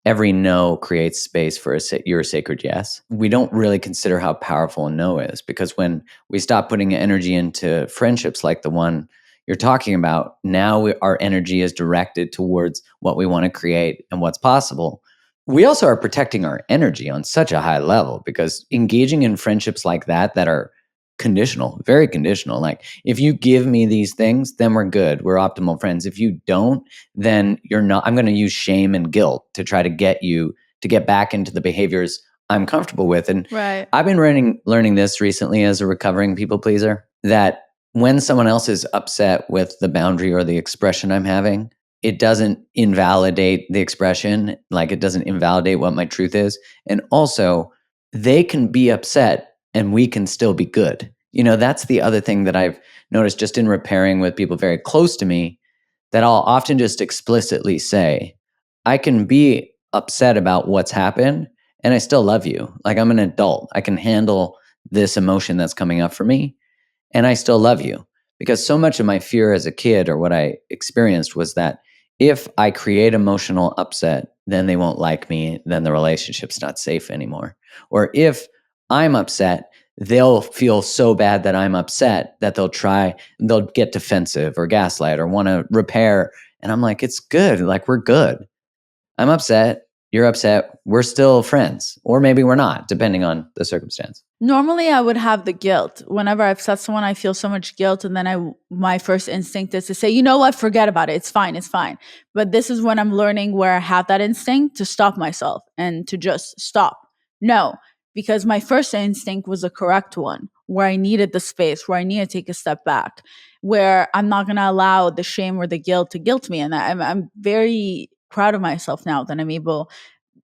Every no creates space for your sacred yes. We don't really consider how powerful a no is, because when we stop putting energy into friendships like the one you're talking about, now our energy is directed towards what we want to create and what's possible. We also are protecting our energy on such a high level, because engaging in friendships like that are conditional, very conditional. Like, if you give me these things, then we're good. We're optimal friends. If you don't, then you're not. I'm going to use shame and guilt to try to get you to get back into the behaviors I'm comfortable with. And Right. I've been learning this recently as a recovering people pleaser, that when someone else is upset with the boundary or the expression I'm having, it doesn't invalidate the expression. Like, it doesn't invalidate what my truth is. And also, they can be upset and we can still be good. That's the other thing that I've noticed just in repairing with people very close to me, that I'll often just explicitly say, I can be upset about what's happened and I still love you. Like, I'm an adult. I can handle this emotion that's coming up for me and I still love you. Because so much of my fear as a kid, or what I experienced, was that if I create emotional upset, then they won't like me, then the relationship's not safe anymore. Or if I'm upset, they'll feel so bad that I'm upset that they'll get defensive or gaslight or want to repair. And I'm like, it's good. Like, we're good. I'm upset. You're upset. We're still friends. Or maybe we're not, depending on the circumstance. Normally, I would have the guilt. Whenever I upset someone, I feel so much guilt. And then my first instinct is to say, you know what, forget about it. It's fine. It's fine. But this is when I'm learning where I have that instinct to stop myself and to just stop. No, because my first instinct was a correct one, where I needed the space, where I needed to take a step back, where I'm not going to allow the shame or the guilt to guilt me. And I'm very proud of myself now that I'm able,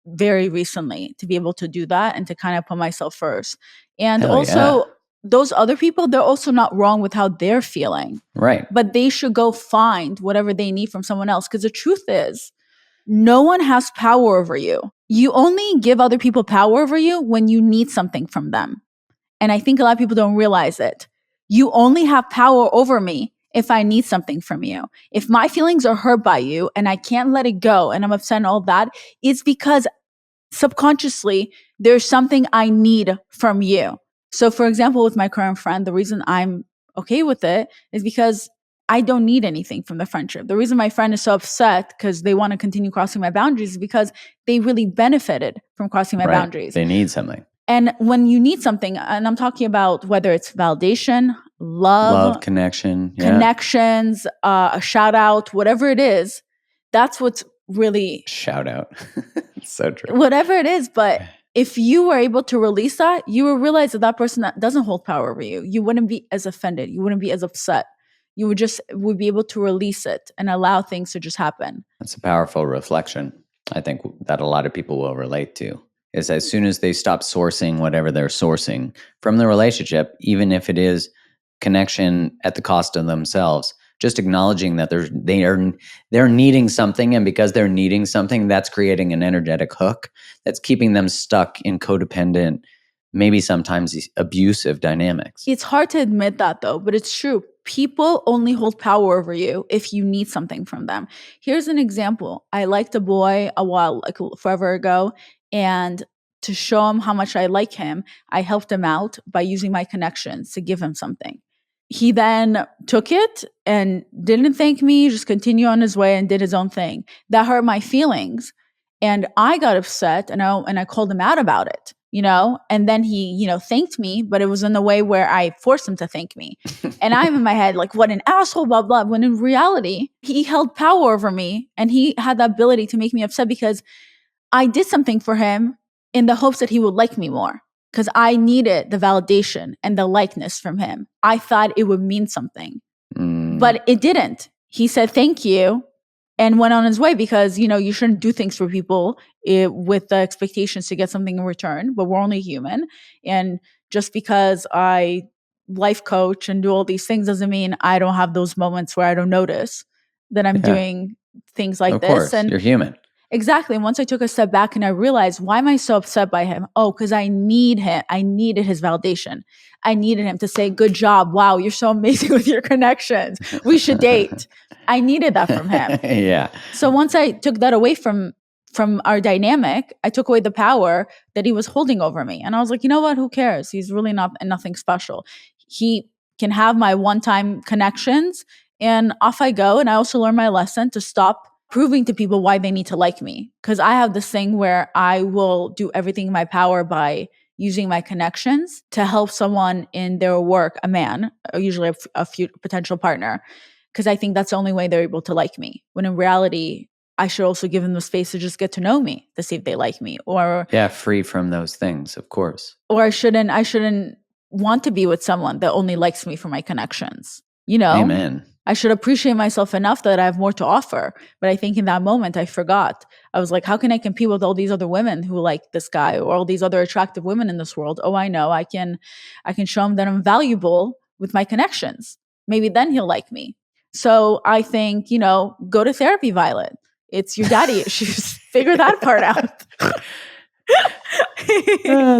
very recently, to be able to do that and to kind of put myself first. And Hell also, yeah. those other people, they're also not wrong with how they're feeling. Right. But they should go find whatever they need from someone else. Because the truth is, no one has power over you. You only give other people power over you when you need something from them. And I think a lot of people don't realize it. You only have power over me if I need something from you. If my feelings are hurt by you and I can't let it go and I'm upset and all that, it's because subconsciously there's something I need from you. So, for example, with my current friend, the reason I'm okay with it is because I don't need anything from the friendship. The reason my friend is so upset because they want to continue crossing my boundaries is because they really benefited from crossing my boundaries. They need something. And when you need something, and I'm talking about whether it's validation, love, connection, connections, a shout out, whatever it is, that's what's really shout out. So true. Whatever it is. But if you were able to release that, you will realize that that person that doesn't hold power over you. You wouldn't be as offended. You wouldn't be as upset. You would be able to release it and allow things to just happen. That's a powerful reflection. I think that a lot of people will relate to, is as soon as they stop sourcing whatever they're sourcing from the relationship, even if it is connection at the cost of themselves, just acknowledging that they're needing something, and because they're needing something, that's creating an energetic hook that's keeping them stuck in codependent, maybe sometimes abusive dynamics. It's hard to admit that, though, but it's true. People only hold power over you if you need something from them. Here's an example. I liked a boy forever ago, and to show him how much I like him, I helped him out by using my connections to give him something. He then took it and didn't thank me, just continued on his way and did his own thing. That hurt my feelings. And I got upset and I called him out about it, and then he, thanked me, but it was in a way where I forced him to thank me. And I'm in my head like, what an asshole, blah, blah. When in reality, he held power over me and he had the ability to make me upset because I did something for him in the hopes that he would like me more. Because I needed the validation and the likeness from him. I thought it would mean something, but it didn't. He said, thank you. and went on his way because, you shouldn't do things for people with the expectations to get something in return, but we're only human. And just because I life coach and do all these things doesn't mean I don't have those moments where I don't notice that I'm doing things like Of this. course, And you're human. exactly. And once I took a step back and I realized, why am I so upset by him? Oh, because I need him. I needed his validation. I needed him to say, good job. Wow, you're so amazing with your connections. We should date. I needed that from him. Yeah. So once I took that away from our dynamic, I took away the power that he was holding over me. And I was like, you know what? Who cares? He's really nothing special. He can have my one-time connections and off I go. And I also learned my lesson to stop proving to people why they need to like me. Because I have this thing where I will do everything in my power by using my connections to help someone in their work, a man, usually a potential partner, because I think that's the only way they're able to like me. When in reality, I should also give them the space to just get to know me to see if they like me, or Free from those things, of course. or I shouldn't want to be with someone that only likes me for my connections. Amen. I should appreciate myself enough that I have more to offer. But I think in that moment, I forgot. I was like, how can I compete with all these other women who like this guy, or all these other attractive women in this world? Oh, I know. I can show him that I'm valuable with my connections. Maybe then he'll like me. So I think, go to therapy, Violet. It's your daddy issues. Figure that part out.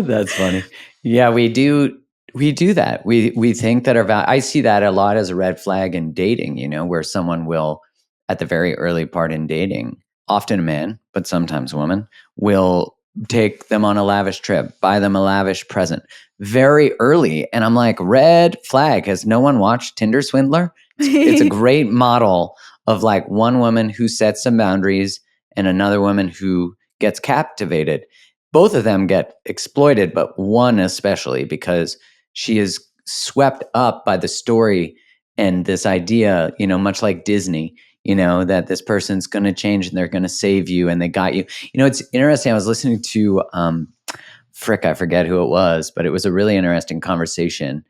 That's funny. Yeah, we do that. We think that I see that a lot as a red flag in dating, where someone will, at the very early part in dating, often a man, but sometimes a woman, will take them on a lavish trip, buy them a lavish present very early. And I'm like, red flag. Has no one watched Tinder Swindler? It's a great model of like one woman who sets some boundaries and another woman who gets captivated. Both of them get exploited, but one especially, because she is swept up by the story and this idea, much like Disney, that this person's going to change and they're going to save you and they got you. It's interesting. I was listening to, I forget who it was, but it was a really interesting conversation.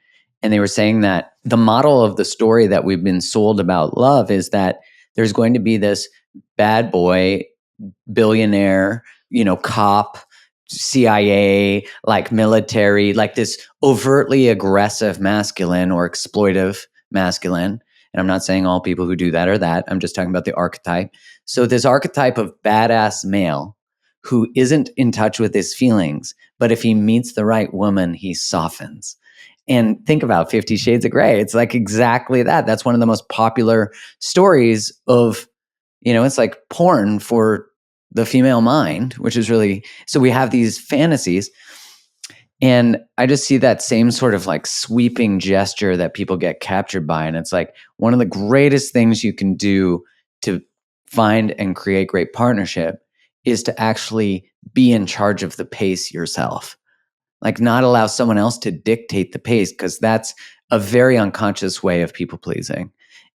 And they were saying that the model of the story that we've been sold about love is that there's going to be this bad boy, billionaire, cop, CIA, like military, like this overtly aggressive masculine or exploitive masculine. And I'm not saying all people who do that are that. I'm just talking about the archetype. So this archetype of badass male who isn't in touch with his feelings, but if he meets the right woman, he softens. And think about 50 Shades of Grey. It's like exactly that. That's one of the most popular stories of, it's like porn for the female mind, which is really, so we have these fantasies. And I just see that same sort of like sweeping gesture that people get captured by. And it's like one of the greatest things you can do to find and create great partnership is to actually be in charge of the pace yourself. Like not allow someone else to dictate the pace, because that's a very unconscious way of people pleasing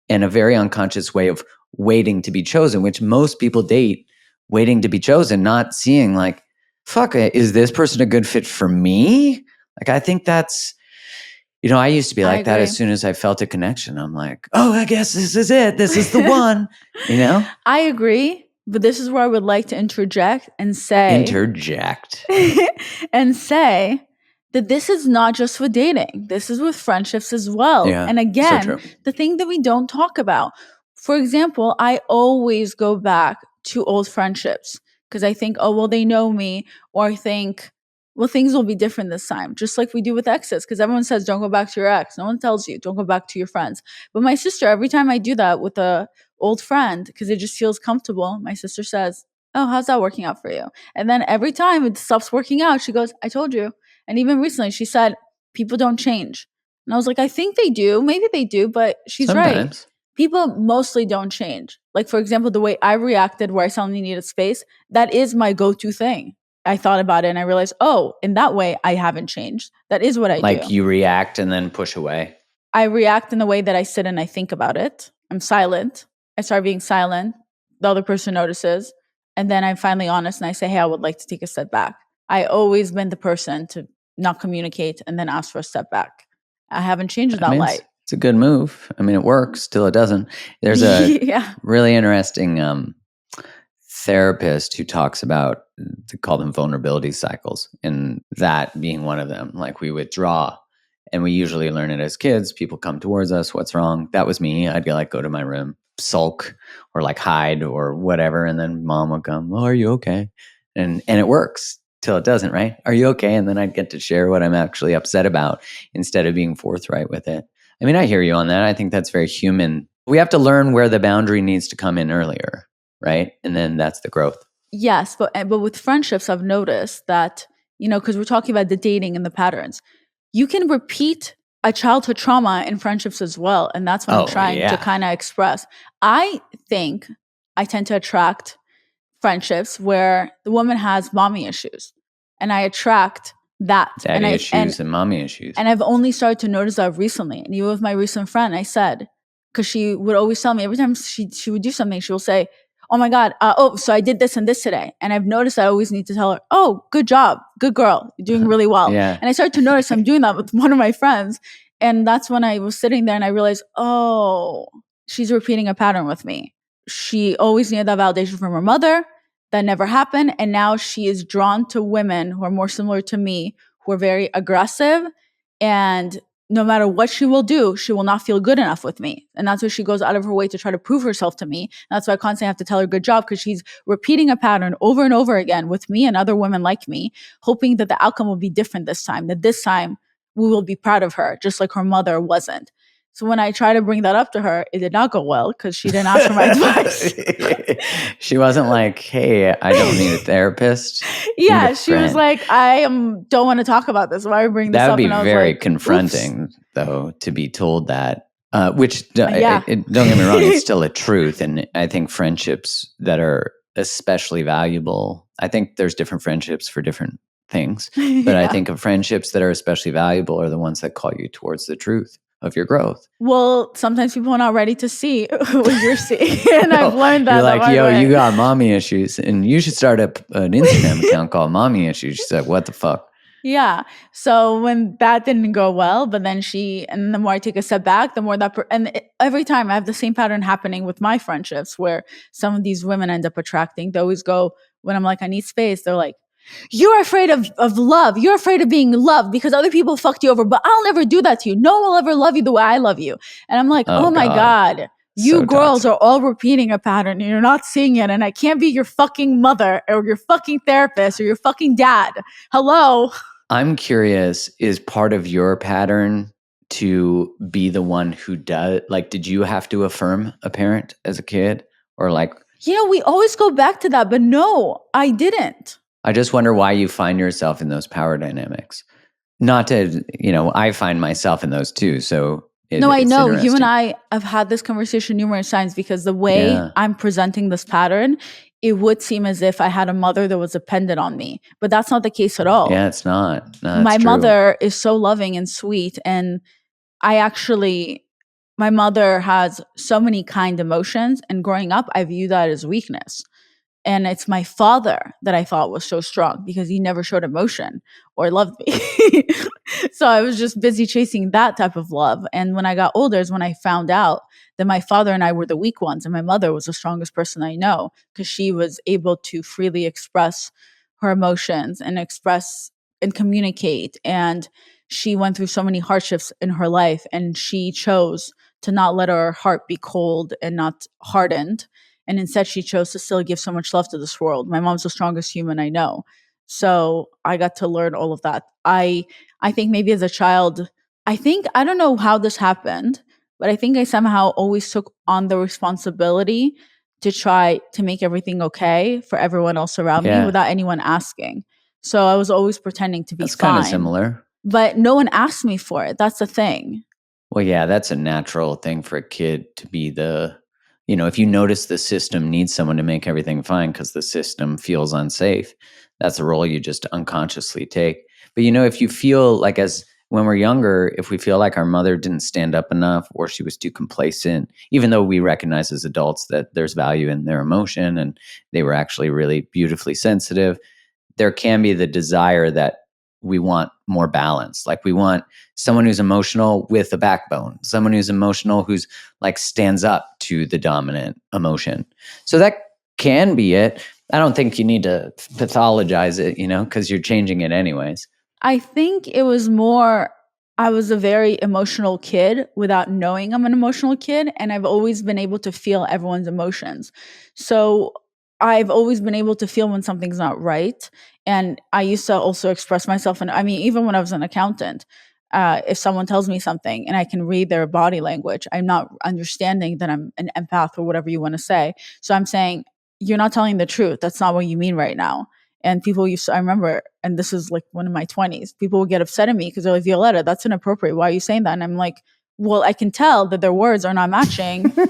and a very unconscious way of waiting to be chosen, which most people date waiting to be chosen, not seeing like, fuck, is this person a good fit for me? Like, I think that's, I used to be like that as soon as I felt a connection. I'm like, oh, I guess this is it. This is the one, I agree. But this is where I would like to interject and say and say that this is not just with dating. This is with friendships as well. Yeah, and again, so the thing that we don't talk about. For example, I always go back to old friendships because I think, oh, well, they know me, or I think, well, things will be different this time, just like we do with exes, because everyone says, don't go back to your ex. No one tells you, don't go back to your friends. But my sister, every time I do that with a old friend, because it just feels comfortable, my sister says, oh, how's that working out for you? And then every time it stops working out, she goes, I told you. And even recently, she said, people don't change. And I was like, I think they do. Maybe they do, but she's sometimes. right. People mostly don't change. Like, for example, the way I reacted where I suddenly needed space, that is my go-to thing. I thought about it and I realized, oh, in that way, I haven't changed. That is what I do. Like you react and then push away. I react in the way that I sit and I think about it. I'm silent. I start being silent. The other person notices. And then I'm finally honest and I say, hey, I would like to take a step back. I always been the person to not communicate and then ask for a step back. I haven't changed that light. It's a good move. I mean, it works till it doesn't. There's a Yeah. really interesting therapist who talks about, they call them vulnerability cycles, and that being one of them. Like, we withdraw, and we usually learn it as kids. People come towards us. What's wrong? That was me. I'd like go to my room, sulk, or like hide or whatever, and then mom would come. Oh, are you okay? And it works till it doesn't, right? Are you okay? And then I'd get to share what I'm actually upset about instead of being forthright with it. I mean, I hear you on that. I think that's very human. We have to learn where the boundary needs to come in earlier, right? And then that's the growth. Yes, but with friendships, I've noticed that, because we're talking about the dating and the patterns, you can repeat a childhood trauma in friendships as well. And that's what I'm trying to kind of express. I think I tend to attract friendships where the woman has mommy issues, and I attract that. Daddy issues and mommy issues. And I've only started to notice that recently. And even with my recent friend, I said, because she would always tell me every time she would do something, she will say, oh my God, so I did this and this today. And I've noticed I always need to tell her, oh, good job, good girl, you're doing really well. Yeah. And I started to notice I'm doing that with one of my friends. And that's when I was sitting there and I realized, oh, she's repeating a pattern with me. She always needed that validation from her mother. That never happened. And now she is drawn to women who are more similar to me, who are very aggressive. And no matter what she will do, she will not feel good enough with me. And that's why she goes out of her way to try to prove herself to me. And that's why I constantly have to tell her good job, because she's repeating a pattern over and over again with me and other women like me, hoping that the outcome will be different this time, that this time we will be proud of her, just like her mother wasn't. So when I try to bring that up to her, it did not go well because she didn't ask for my advice. She wasn't like, hey, I don't need a therapist. Yeah, she was like, don't want to talk about this. Why are you bringing this up? That would be very like, confronting, though, to be told that, which, don't get me wrong, it's still a truth. And I think friendships that are especially valuable, I think there's different friendships for different things. But I think of friendships that are especially valuable are the ones that call you towards the truth of your growth. Well, sometimes people are not ready to see what you're seeing. And I've learned that. You're like, yo, you got mommy issues and you should start an Instagram account called Mommy Issues. She's like, what the fuck? Yeah. So when that didn't go well, but then and the more I take a step back, the more every time I have the same pattern happening with my friendships where some of these women end up attracting, they always go, when I'm like, I need space, they're like, you're afraid of love. You're afraid of being loved because other people fucked you over, but I'll never do that to you. No one will ever love you the way I love you. And I'm like, oh my God, you girls are all repeating a pattern and you're not seeing it. And I can't be your fucking mother or your fucking therapist or your fucking dad. Hello. I'm curious, is part of your pattern to be the one who does, like, did you have to affirm a parent as a kid or like? We always go back to that, but no, I didn't. I just wonder why you find yourself in those power dynamics. Not to, I find myself in those too. So I know you and I have had this conversation numerous times because the way I'm presenting this pattern, it would seem as if I had a mother that was dependent on me, but that's not the case at all. Yeah, it's not. No, my mother is so loving and sweet. And my mother has so many kind emotions. And growing up, I view that as weakness. And it's my father that I thought was so strong because he never showed emotion or loved me. So I was just busy chasing that type of love. And when I got older is when I found out that my father and I were the weak ones and my mother was the strongest person I know because she was able to freely express her emotions and express and communicate. And she went through so many hardships in her life and she chose to not let her heart be cold and not hardened. And instead, she chose to still give so much love to this world. My mom's the strongest human I know. So I got to learn all of that. I think maybe as a child, I don't know how this happened, but I think I somehow always took on the responsibility to try to make everything okay for everyone else around me without anyone asking. So I was always pretending to be fine. That's kind of similar. But no one asked me for it. That's the thing. Well, yeah, that's a natural thing for a kid to be if you notice the system needs someone to make everything fine because the system feels unsafe, that's a role you just unconsciously take. But, if you feel like when we're younger, if we feel like our mother didn't stand up enough or she was too complacent, even though we recognize as adults that there's value in their emotion and they were actually really beautifully sensitive, there can be the desire that we want more balance. Like we want someone who's emotional with a backbone, someone who's emotional who's like stands up to the dominant emotion. So that can be it. I don't think you need to pathologize it, because you're changing it anyways. I think it was more, I was a very emotional kid without knowing I'm an emotional kid. And I've always been able to feel everyone's emotions. So I've always been able to feel when something's not right. And I used to also express myself. And I mean, even when I was an accountant, if someone tells me something and I can read their body language, I'm not understanding that I'm an empath or whatever you want to say. So I'm saying, you're not telling the truth. That's not what you mean right now. And people used to, I remember, and this is like one of my 20s, people would get upset at me because they're like, Violetta, that's inappropriate. Why are you saying that? And I'm like, well, I can tell that their words are not matching You're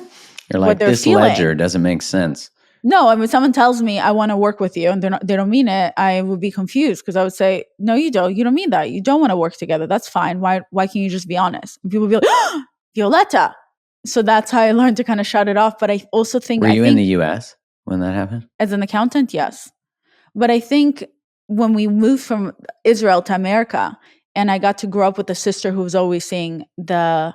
what like, they're this feeling. ledger doesn't make sense. No, I mean, someone tells me I want to work with you and they don't mean it, I would be confused because I would say, no, you don't. You don't mean that. You don't want to work together. That's fine. Why can't you just be honest? And people would be like, oh, Violetta. So that's how I learned to kind of shut it off. But I also think— Were you in the US when that happened? As an accountant, yes. But I think when we moved from Israel to America, and I got to grow up with a sister who was always seeing the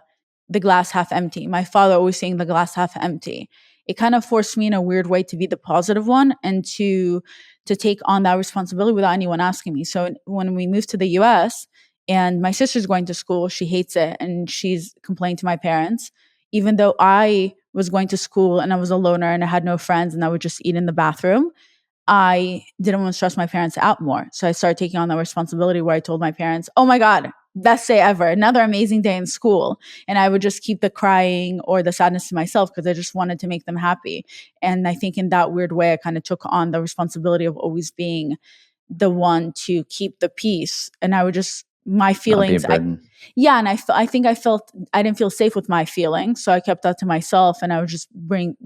glass half empty, my father always seeing the glass half empty, it kind of forced me in a weird way to be the positive one and to take on that responsibility without anyone asking me. So when we moved to the US and my sister's going to school, she hates it and she's complaining to my parents, even though I was going to school and I was a loner and I had no friends and I would just eat in the bathroom. I didn't want to stress my parents out more. So I started taking on that responsibility where I told my parents, oh my God, best day ever, another amazing day in school. And I would just keep the crying or the sadness to myself because I just wanted to make them happy. And I think in that weird way, I kind of took on the responsibility of always being the one to keep the peace. And I would just, my feelings, Not be a burden. and I think I didn't feel safe with my feelings. So I kept that to myself and I would just bring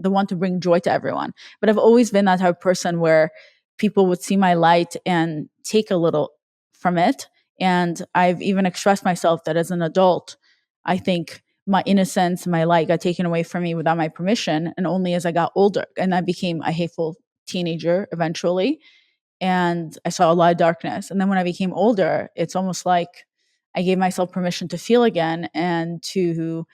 joy to everyone. But I've always been that type of person where people would see my light and take a little from it. And I've even expressed myself that as an adult, I think my innocence, my light got taken away from me without my permission. And only as I got older and I became a hateful teenager eventually. And I saw a lot of darkness. And then when I became older, it's almost like I gave myself permission to feel again and to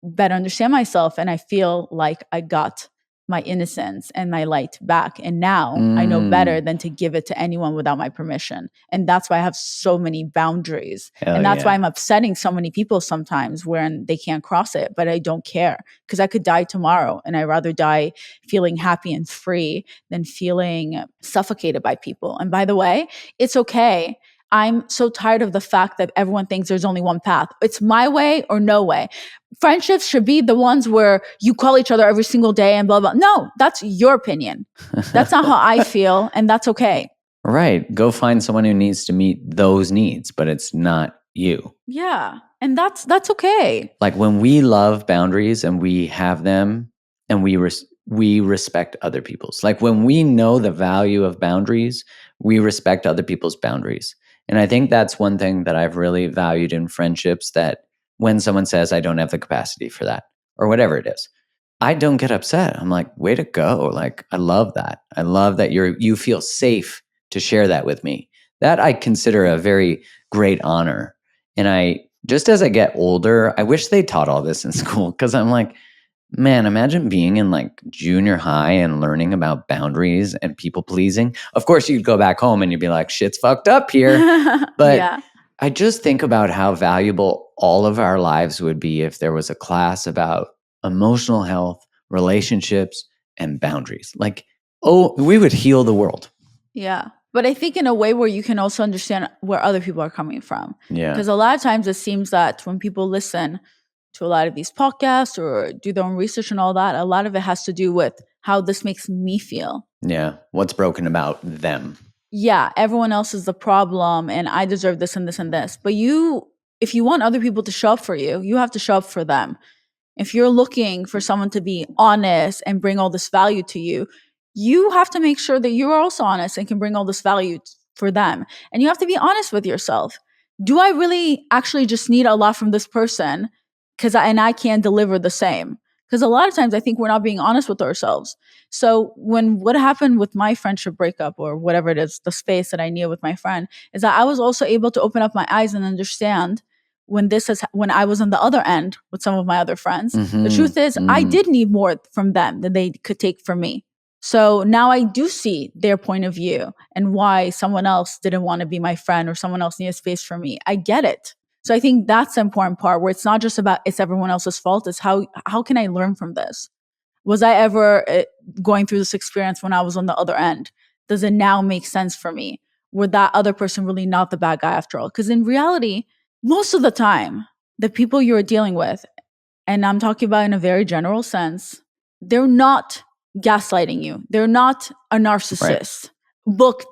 better understand myself. And I feel like I got my innocence and my light back. And now I know better than to give it to anyone without my permission. And that's why I have so many boundaries. And that's why I'm upsetting so many people sometimes when they can't cross it. But I don't care because I could die tomorrow. And I'd rather die feeling happy and free than feeling suffocated by people. And by the way, it's okay. I'm so tired of the fact that everyone thinks there's only one path. It's my way or no way. Friendships should be the ones where you call each other every single day and blah, blah. No, that's your opinion. That's not how I feel. And that's okay. Right. Go find someone who needs to meet those needs, but it's not you. Yeah. And that's okay. Like when we love boundaries and we have them and we respect other people's. Like when we know the value of boundaries, we respect other people's boundaries. And I think that's one thing that I've really valued in friendships, that when someone says, I don't have the capacity for that, or whatever it is, I don't get upset. I'm like, way to go. Like, I love that. I love that you feel safe to share that with me. That I consider a very great honor. And just as I get older, I wish they taught all this in school, because I'm like, man, imagine being in like junior high and learning about boundaries and people pleasing. Of course, you'd go back home and you'd be like, shit's fucked up here. But yeah. I just think about how valuable all of our lives would be if there was a class about emotional health, relationships, and boundaries. Like, we would heal the world. Yeah. But I think in a way where you can also understand where other people are coming from. Yeah. Because a lot of times it seems that when people listen to a lot of these podcasts or do their own research and all that, a lot of it has to do with how this makes me feel. Yeah. What's broken about them? Yeah. Everyone else is the problem and I deserve this and this and this. But if you want other people to show up for you, you have to show up for them. If you're looking for someone to be honest and bring all this value to you, you have to make sure that you're also honest and can bring all this value for them. And you have to be honest with yourself. Do I really actually just need a lot from this person? And I can't deliver the same. Because a lot of times I think we're not being honest with ourselves. So what happened with my friendship breakup or whatever it is, the space that I needed with my friend, is that I was also able to open up my eyes and understand when I was on the other end with some of my other friends. The truth is I did need more from them than they could take from me. So now I do see their point of view and why someone else didn't want to be my friend or someone else needed space for me. I get it. So I think that's the important part, where it's not just about it's everyone else's fault. It's how can I learn from this? Was I ever going through this experience when I was on the other end? Does it now make sense for me? Were that other person really not the bad guy after all? Because in reality, most of the time, the people you're dealing with, and I'm talking about in a very general sense, they're not gaslighting you. They're not a narcissist,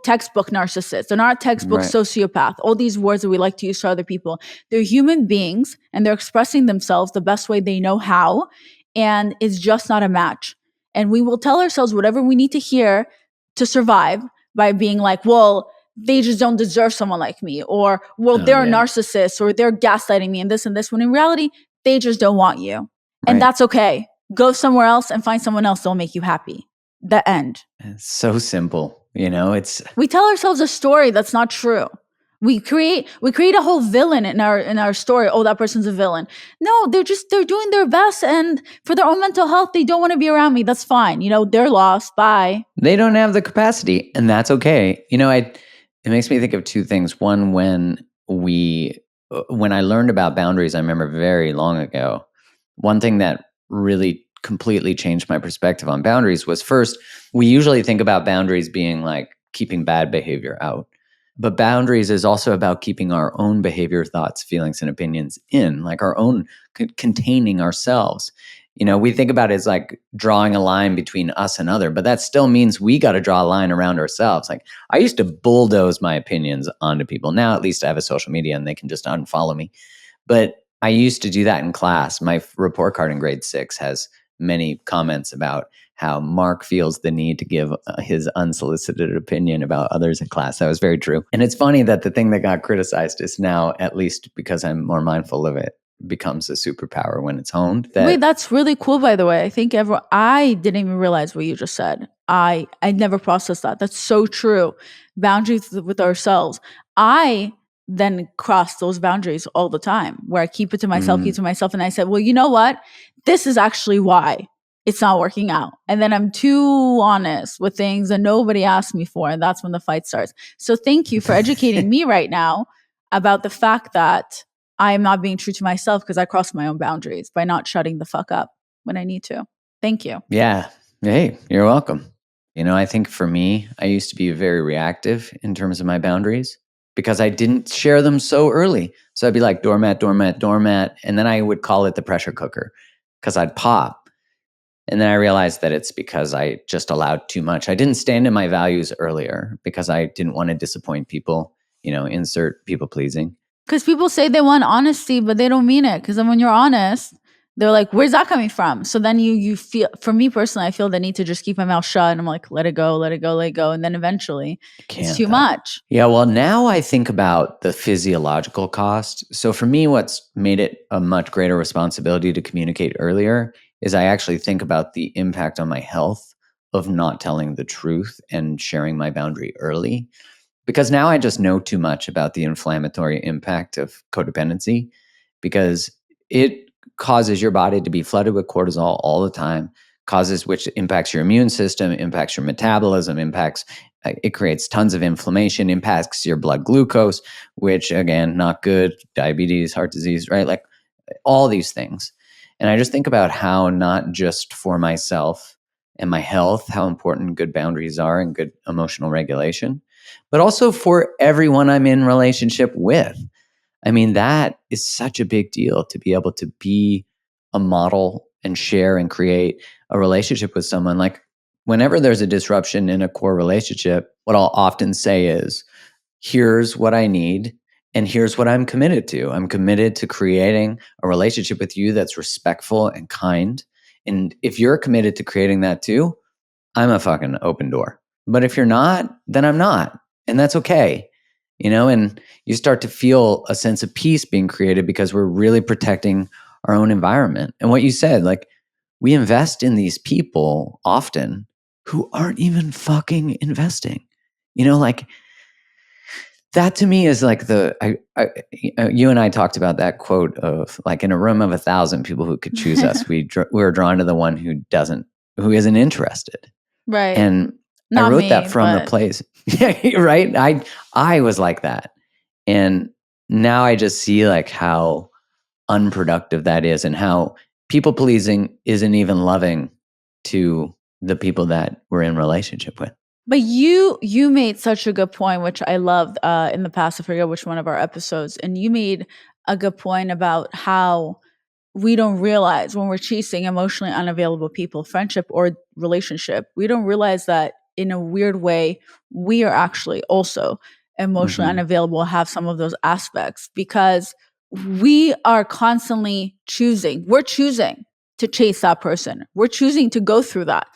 textbook narcissist. They're not a textbook sociopath. All these words that we like to use to other people. They're human beings and they're expressing themselves the best way they know how. And it's just not a match. And we will tell ourselves whatever we need to hear to survive by being like, well, they just don't deserve someone like me, or, well, they're a narcissist, or they're gaslighting me and this, when in reality, they just don't want you. And that's okay. Go somewhere else and find someone else that'll make you happy. The end. It's so simple. We tell ourselves a story that's not true. We create a whole villain in our story. Oh, that person's a villain. No, they're doing their best, and for their own mental health, they don't want to be around me. That's fine. They're lost. Bye. They don't have the capacity, and that's okay. It makes me think of two things. One, when I learned about boundaries, I remember very long ago, one thing that really completely changed my perspective on boundaries was, first, we usually think about boundaries being like keeping bad behavior out. But boundaries is also about keeping our own behavior, thoughts, feelings, and opinions in, like our own, containing ourselves. We think about it as like drawing a line between us and other, but that still means we got to draw a line around ourselves. Like, I used to bulldoze my opinions onto people. Now, at least I have a social media and they can just unfollow me. But I used to do that in class. My report card in grade 6 has many comments about how Mark feels the need to give his unsolicited opinion about others in class. That was very true. And it's funny that the thing that got criticized is now, at least because I'm more mindful of it, becomes a superpower when it's honed. Wait, that's really cool, by the way. I think I didn't even realize what you just said. I never processed that. That's so true. Boundaries with ourselves. I then cross those boundaries all the time, where I keep it to myself, and I said, well, you know what? This is actually why it's not working out. And then I'm too honest with things that nobody asked me for, and that's when the fight starts. So thank you for educating me right now about the fact that I am not being true to myself, because I cross my own boundaries by not shutting the fuck up when I need to. Thank you. Yeah. Hey, you're welcome. I think for me, I used to be very reactive in terms of my boundaries because I didn't share them so early. So I'd be like, doormat, doormat, doormat. And then I would call it the pressure cooker because I'd pop. And then I realized that it's because I just allowed too much. I didn't stand in my values earlier because I didn't want to disappoint people, insert people pleasing. Because people say they want honesty, but they don't mean it. Because then when you're honest, they're like, where's that coming from? So then you feel, for me personally, I feel the need to just keep my mouth shut. And I'm like, let it go, let it go, let it go. And then eventually it's too much. Yeah, well, now I think about the physiological cost. So for me, what's made it a much greater responsibility to communicate earlier is I actually think about the impact on my health of not telling the truth and sharing my boundary early. Because now I just know too much about the inflammatory impact of codependency, because it causes your body to be flooded with cortisol all the time, which impacts your immune system, impacts your metabolism, it creates tons of inflammation, impacts your blood glucose, which again, not good, diabetes, heart disease, right? Like all these things. And I just think about how, not just for myself and my health, how important good boundaries are and good emotional regulation, but also for everyone I'm in relationship with. I mean, that is such a big deal, to be able to be a model and share and create a relationship with someone. Like, whenever there's a disruption in a core relationship, what I'll often say is, here's what I need and here's what I'm committed to. I'm committed to creating a relationship with you that's respectful and kind. And if you're committed to creating that too, I'm a fucking open door. But if you're not, then I'm not. And that's okay. And you start to feel a sense of peace being created because we're really protecting our own environment. And what you said, like, we invest in these people often who aren't even fucking investing. Like that to me is like you and I talked about that quote of like, in a room of 1,000 people who could choose us, we're drawn to the one who isn't interested. Right. And I Not wrote me, that from the but place. Yeah, right. I was like that. And now I just see like how unproductive that is, and how people pleasing isn't even loving to the people that we're in relationship with. But you made such a good point, which I loved in the past. I forget which one of our episodes, and you made a good point about how we don't realize when we're chasing emotionally unavailable people, friendship or relationship, we don't realize that in a weird way, we are actually also emotionally unavailable, have some of those aspects, because we are constantly choosing. We're choosing to chase that person. We're choosing to go through that.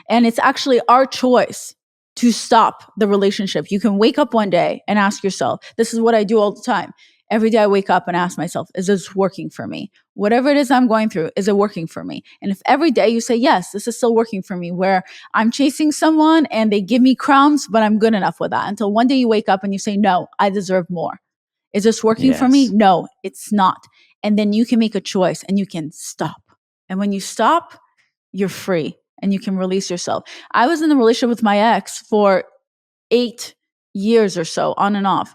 And it's actually our choice to stop the relationship. You can wake up one day and ask yourself, this is what I do all the time. Every day I wake up and ask myself, is this working for me? Whatever it is I'm going through, is it working for me? And if every day you say, yes, this is still working for me, where I'm chasing someone and they give me crumbs, but I'm good enough with that, until one day you wake up and you say, no, I deserve more. Is this working for me? Yes. No, it's not. And then you can make a choice and you can stop. And when you stop, you're free and you can release yourself. I was in a relationship with my ex for 8 years or so, on and off.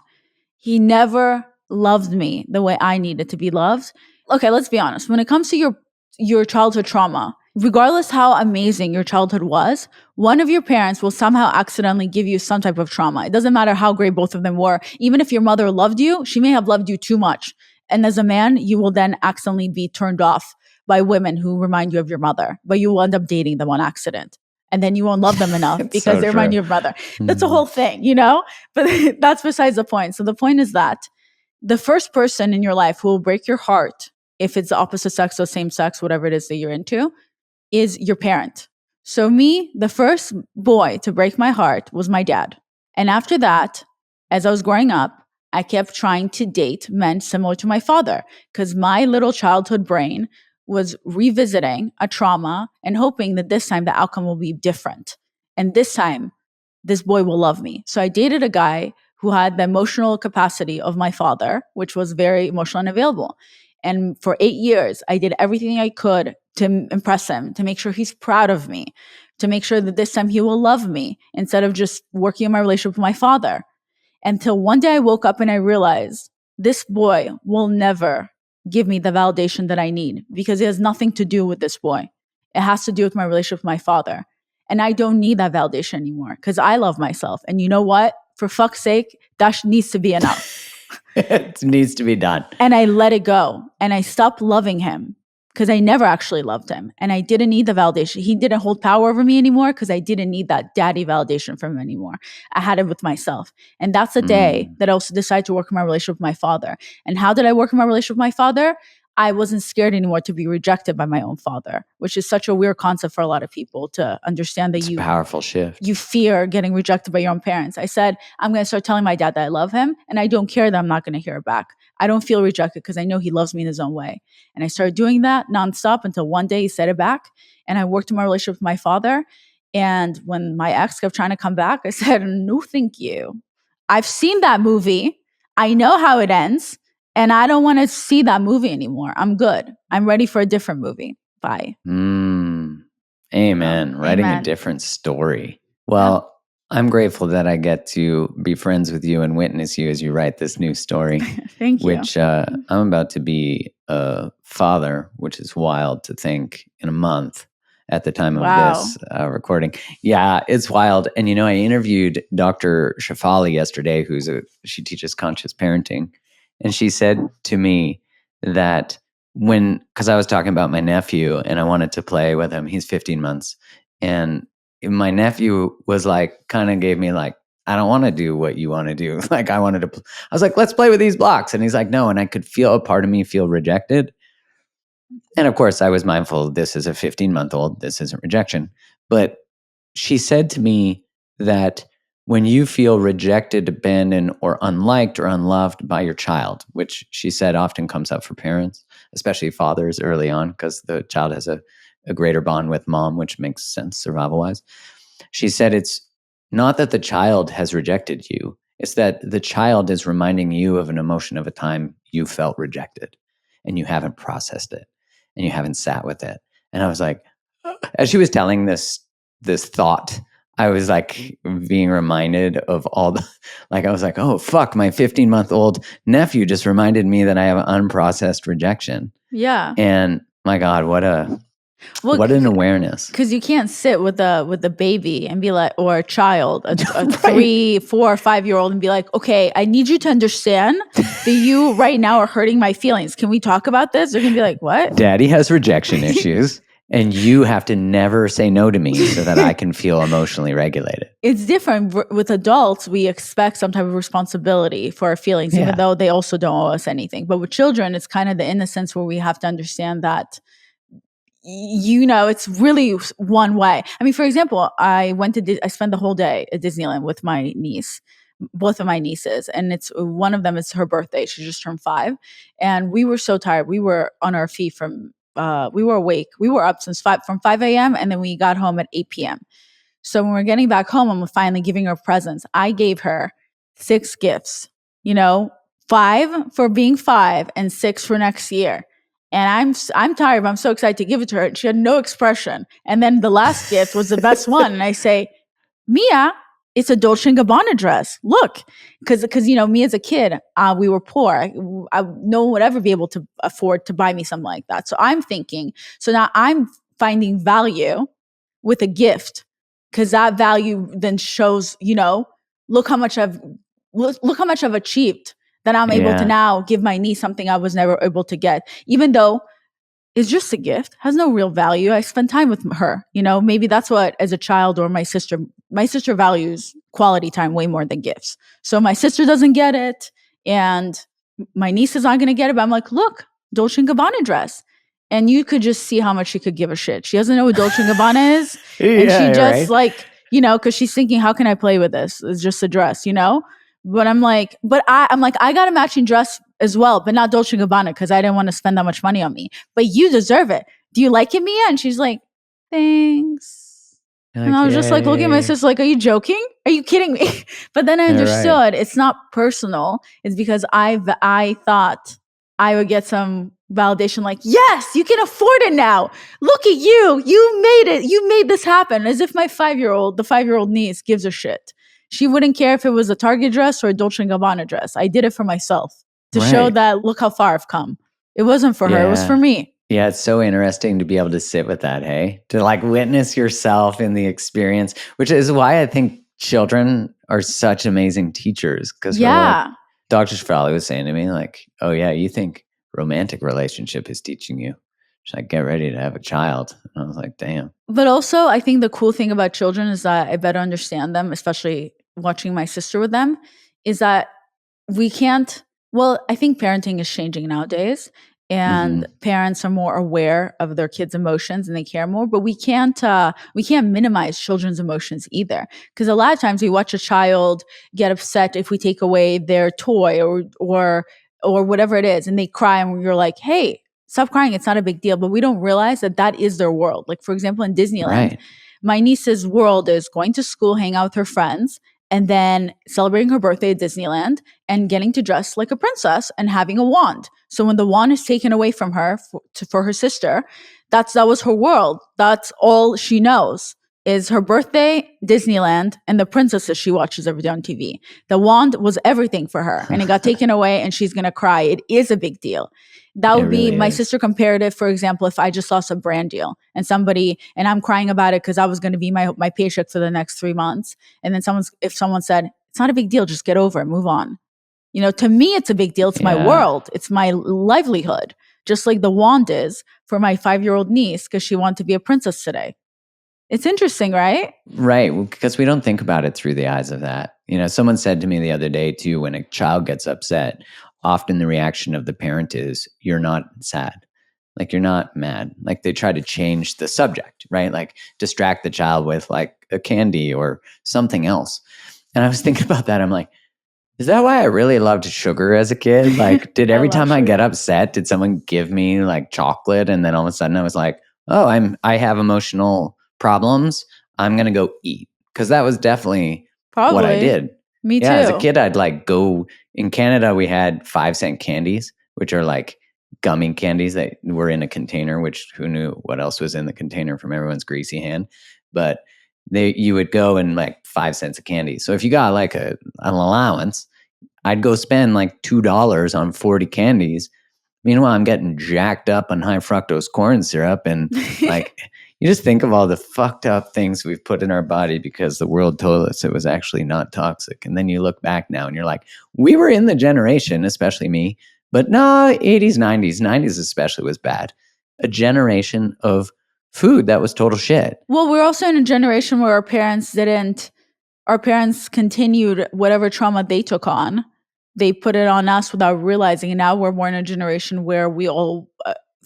He never loved me the way I needed to be loved. Okay, let's be honest. When it comes to your childhood trauma, regardless how amazing your childhood was, one of your parents will somehow accidentally give you some type of trauma. It doesn't matter how great both of them were. Even if your mother loved you, she may have loved you too much. And as a man, you will then accidentally be turned off by women who remind you of your mother, but you will end up dating them on accident. And then you won't love them enough It's because so they remind true. you of brother. That's a whole thing, But that's besides the point. So the point is that the first person in your life who will break your heart, if it's the opposite sex or same sex, whatever it is that you're into, is your parent. So me, the first boy to break my heart was my dad. And after that, as I was growing up, I kept trying to date men similar to my father, because my little childhood brain was revisiting a trauma and hoping that this time the outcome will be different. And this time, this boy will love me. So I dated a guy who had the emotional capacity of my father, which was very emotional and available. And for 8 years, I did everything I could to impress him, to make sure he's proud of me, to make sure that this time he will love me instead of just working on my relationship with my father. Until one day I woke up and I realized this boy will never give me the validation that I need, because it has nothing to do with this boy. It has to do with my relationship with my father. And I don't need that validation anymore because I love myself. And you know what? For fuck's sake, that needs to be enough. It needs to be done. And I let it go and I stopped loving him because I never actually loved him. And I didn't need the validation. He didn't hold power over me anymore because I didn't need that daddy validation from him anymore. I had it with myself. And that's the day that I also decided to work on my relationship with my father. And how did I work on my relationship with my father? I wasn't scared anymore to be rejected by my own father, which is such a weird concept for a lot of people to understand, that It's a powerful shift. you fear getting rejected by your own parents. I said, I'm going to start telling my dad that I love him, and I don't care that I'm not going to hear it back. I don't feel rejected because I know he loves me in his own way. And I started doing that nonstop until one day he said it back, and I worked in my relationship with my father. And when my ex kept trying to come back, I said, no, thank you. I've seen that movie. I know how it ends. And I don't want to see that movie anymore. I'm good. I'm ready for a different movie. Bye. Amen. Writing a Amen. different story. Well, I'm grateful that I get to be friends with you and witness you as you write this new story. Thank you. Which I'm about to be a father, which is wild to think, in a month at the time of this recording. Yeah, it's wild. And I interviewed Dr. Shafali yesterday, she teaches conscious parenting. And she said to me that because I was talking about my nephew and I wanted to play with him, he's 15 months. And my nephew was like, kind of gave me like, I don't want to do what you want to do. Like I was like, let's play with these blocks. And he's like, no. And I could feel a part of me feel rejected. And of course I was mindful, this is a 15-month-old, this isn't rejection. But she said to me that when you feel rejected, abandoned, or unliked or unloved by your child, which she said often comes up for parents, especially fathers early on, because the child has a a greater bond with mom, which makes sense survival-wise. She said it's not that the child has rejected you, it's that the child is reminding you of an emotion of a time you felt rejected and you haven't processed it and you haven't sat with it. And I was like, as she was telling this thought, I was like being reminded of all the, like, I was like, oh, fuck, my 15-month-old nephew just reminded me that I have unprocessed rejection. Yeah. And my God, what an awareness. Because you can't sit with a baby and be like, or a child, a 3, 4, or 5-year-old and be like, okay, I need you to understand that you right now are hurting my feelings. Can we talk about this? They're going to be like, what? Daddy has rejection issues. And you have to never say no to me so that I can feel emotionally regulated. It's different. With adults, we expect some type of responsibility for our feelings, even though they also don't owe us anything. But with children, it's kind of the innocence where we have to understand that, it's really one way. I mean, for example, I spent the whole day at Disneyland with my niece, both of my nieces, and one of them is her birthday. She just turned 5, and we were so tired. We were on our feet we were awake. We were up from 5 a.m. and then we got home at 8 p.m. So when we're getting back home, I'm finally giving her presents. I gave her 6 gifts, 5 for being 5 and 6 for next year. And I'm tired, but I'm so excited to give it to her. She had no expression. And then the last gift was the best one. And I say, Mia, it's a Dolce & Gabbana dress. Look, because me as a kid, we were poor. No one would ever be able to afford to buy me something like that. So I'm thinking, so now I'm finding value with a gift, because that value then shows, look how much I've achieved, that I'm able to now give my niece something I was never able to get, even though it's just a gift, has no real value. I spend time with her, maybe that's what, as a child, or my sister values quality time way more than gifts. So my sister doesn't get it and my niece is not going to get it, but I'm like, look, Dolce & Gabbana dress. And you could just see how much she could give a shit. She doesn't know what Dolce & Gabbana is. And she just because she's thinking, how can I play with this? It's just a dress, But I'm like, I got a matching dress as well, but not Dolce & Gabbana, because I didn't want to spend that much money on me. But you deserve it. Do you like it, Mia? And she's like, thanks. And I was just like looking at my sister like, are you joking? Are you kidding me? But then I understood it's not personal. It's because I thought I would get some validation like, yes, you can afford it now. Look at you. You made it. You made this happen. As if the 5-year-old niece gives a shit. She wouldn't care if it was a Target dress or a Dolce & Gabbana dress. I did it for myself to show that, look how far I've come. It wasn't for her. It was for me. Yeah, it's so interesting to be able to sit with that, hey? To like witness yourself in the experience, which is why I think children are such amazing teachers. Because Dr. Shafali was saying to me, like, oh yeah, you think romantic relationship is teaching you. She's like, get ready to have a child. And I was like, damn. But also, I think the cool thing about children is that I better understand them, especially watching my sister with them, is that we can't, I think parenting is changing nowadays, and parents are more aware of their kids' emotions and they care more, but we can't minimize children's emotions either. Because a lot of times we watch a child get upset if we take away their toy or whatever it is, and they cry, and you're like, hey, stop crying. It's not a big deal. But we don't realize that is their world. Like, for example, in Disneyland, my niece's world is going to school, hang out with her friends, and then celebrating her birthday at Disneyland and getting to dress like a princess and having a wand. So when the wand is taken away from her for her sister, that was her world. That's all she knows is her birthday, Disneyland, and the princesses she watches every day on TV. The wand was everything for her, and it got taken away, and she's going to cry. It is a big deal. That would be my sister compared it, for example, if I just lost a brand deal and I'm crying about it because I was going to be my paycheck for the next 3 months. And then if someone said, it's not a big deal, just get over it, move on. To me, it's a big deal. It's my world. It's my livelihood. Just like the wand is for my 5-year-old niece because she wanted to be a princess today. It's interesting, right? Right, because we don't think about it through the eyes of that. Someone said to me the other day too, when a child gets upset, often the reaction of the parent is, you're not sad. Like, you're not mad. Like, they try to change the subject, right? Like, distract the child with like a candy or something else. And I was thinking about that. I'm like, is that why I really loved sugar as a kid? Like, did every time I get upset, did someone give me like chocolate? And then all of a sudden I was like, oh, I have emotional problems. I'm going to go eat. Because that was definitely what I Probably. did. Me Yeah, as a too. kid, I'd like go in Canada. We had 5-cent candies, which are like gummy candies that were in a container. Which who knew what else was in the container from everyone's greasy hand? But you would go and like 5 cents of candy. So if you got like an allowance, I'd go spend like $2 on 40 candies. Meanwhile, I'm getting jacked up on high fructose corn syrup. And like, you just think of all the fucked up things we've put in our body because the world told us it was actually not toxic. And then you look back now and you're like, we were in the generation, especially me, but no, 80s, 90s especially was bad. A generation of food that was total shit. Well, we're also in a generation where our parents continued whatever trauma they took on. They put it on us without realizing. And now we're more in a generation where we all,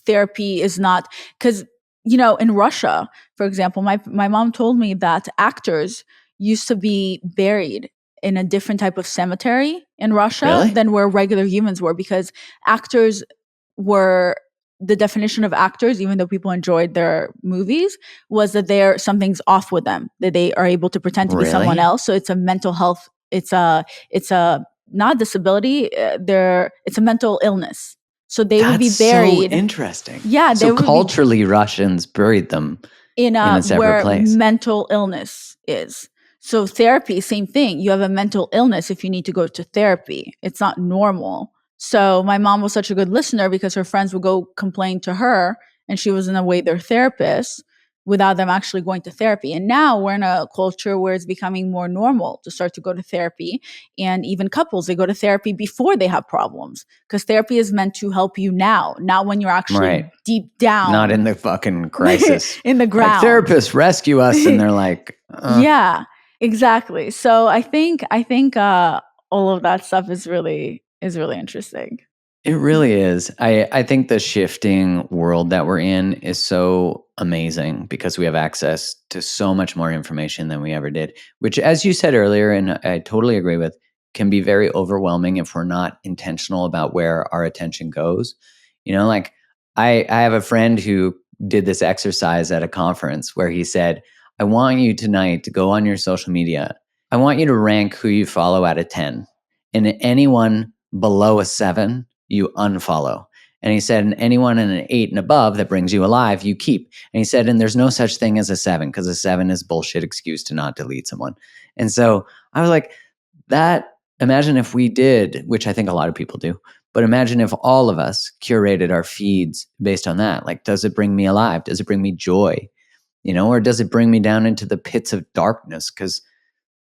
therapy is not, because, in Russia, for example, my mom told me that actors used to be buried in a different type of cemetery in Russia Really? than where regular humans were, because actors were the definition of actors, even though people enjoyed their movies, was that something's off with them, that they are able to pretend to be someone Really? else. So it's a mental health. It's a not disability. It's a mental illness. So they would be That's buried. so interesting. Yeah, they So would be culturally, Russians buried them in a separate where place. mental illness is. So therapy, same thing. You have a mental illness if you need to go to therapy. It's not normal. So my mom was such a good listener because her friends would go complain to her, and she was in a way their therapist without them actually going to therapy. And now we're in a culture where it's becoming more normal to start to go to therapy. And even couples, they go to therapy before they have problems, because therapy is meant to help you now, not when you're actually Right. deep down. Not in the fucking crisis. in the ground. Like, therapists rescue us, and they're like, Yeah, exactly. So I think all of that stuff is really interesting. It really is. I think the shifting world that we're in is so amazing because we have access to so much more information than we ever did, which, as you said earlier, and I totally agree with, can be very overwhelming if we're not intentional about where our attention goes. Like I have a friend who did this exercise at a conference where he said, I want you tonight to go on your social media. I want you to rank who you follow out of 10. And anyone below a 7, you unfollow. And he said, and anyone in an 8 and above that brings you alive, you keep. And he said, and there's no such thing as a 7, because a 7 is bullshit excuse to not delete someone. And so I was like, imagine if we did, which I think a lot of people do, but imagine if all of us curated our feeds based on that. Like, does it bring me alive? Does it bring me joy? Or does it bring me down into the pits of darkness? Because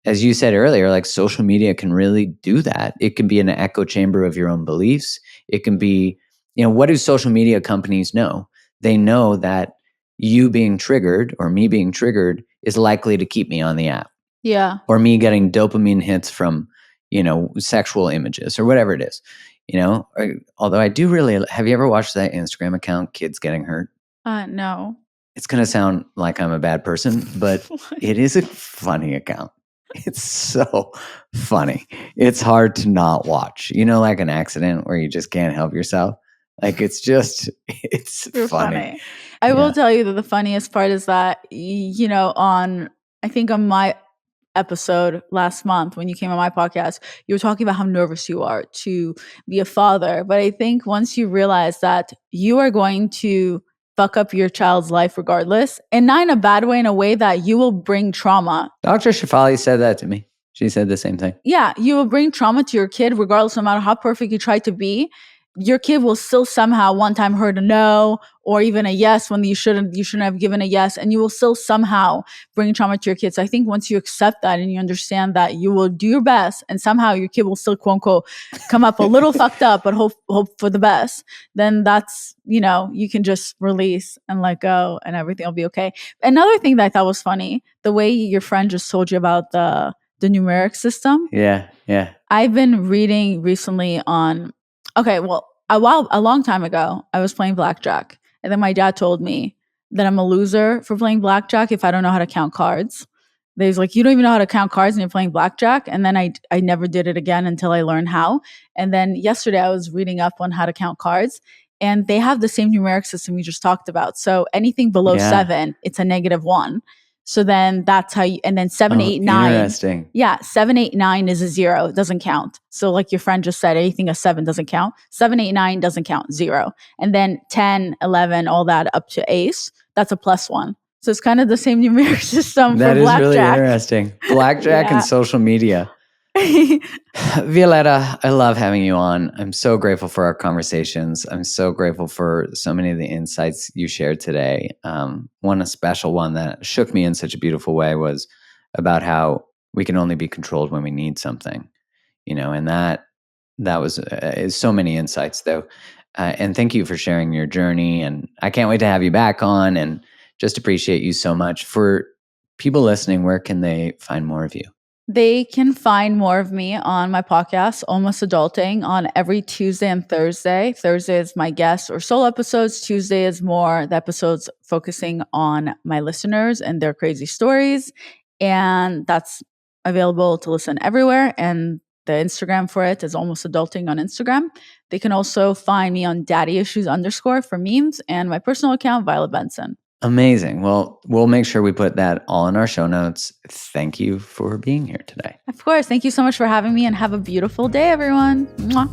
as you said earlier, like, social media can really do that. It can be an echo chamber of your own beliefs. It can be, what do social media companies know? They know that you being triggered or me being triggered is likely to keep me on the app. Yeah. Or me getting dopamine hits from, sexual images or whatever it is, although I do really, have you ever watched that Instagram account, Kids Getting Hurt? No. It's going to sound like I'm a bad person, but it is a funny account. It's so funny. It's hard to not watch. Like an accident where you just can't help yourself. Like, it's funny. I will tell you that the funniest part is that, I think on my episode last month when you came on my podcast, you were talking about how nervous you are to be a father. But I think once you realize that you are going to fuck up your child's life regardless, and not in a bad way, in a way that you will bring trauma. Dr. Shafali said that to me. She said the same thing. Yeah, you will bring trauma to your kid regardless, no matter how perfect you try to be. Your kid will still somehow one time heard a no or even a yes when you shouldn't have given a yes, and you will still somehow bring trauma to your kids. So I think once you accept that and you understand that you will do your best and somehow your kid will still, quote unquote, come up a little fucked up, but hope for the best, then that's, you can just release and let go and everything will be okay. Another thing that I thought was funny, the way your friend just told you about the numeric system. Yeah. I've been reading recently on, a long time ago, I was playing blackjack. And then my dad told me that I'm a loser for playing blackjack if I don't know how to count cards. He's like, you don't even know how to count cards and you're playing blackjack. And then I never did it again until I learned how. And then yesterday I was reading up on how to count cards. and they have the same numeric system we just talked about. So anything below Yeah. 7, it's a -1. So then that's how you, and then 7, Oh, 8, 9. interesting. Yeah, 7, 8, 9 is a 0. It doesn't count. So like your friend just said, anything a 7 doesn't count. 7, 8, 9 doesn't count, 0. And then 10, 11, all that up to ace, that's a +1. So it's kind of the same numeric system That for is blackjack. really interesting. Blackjack Yeah. and social media. Violetta, I love having you on. I'm so grateful for our conversations. I'm so grateful for so many of the insights you shared today. A special one that shook me in such a beautiful way was about how we can only be controlled when we need something, and that was so many insights though. And thank you for sharing your journey. And I can't wait to have you back on, and just appreciate you so much. For people listening, where can they find more of you? They can find more of me on my podcast, Almost Adulting, on every Tuesday and Thursday. Thursday is my guest or solo episodes. Tuesday is more the episodes focusing on my listeners and their crazy stories. And that's available to listen everywhere. And the Instagram for it is Almost Adulting on Instagram. They can also find me on daddyissues_ for memes, and my personal account, Violet Benson. Amazing. Well, we'll make sure we put that all in our show notes. Thank you for being here today. Of course. Thank you so much for having me, and have a beautiful day, everyone. Mwah.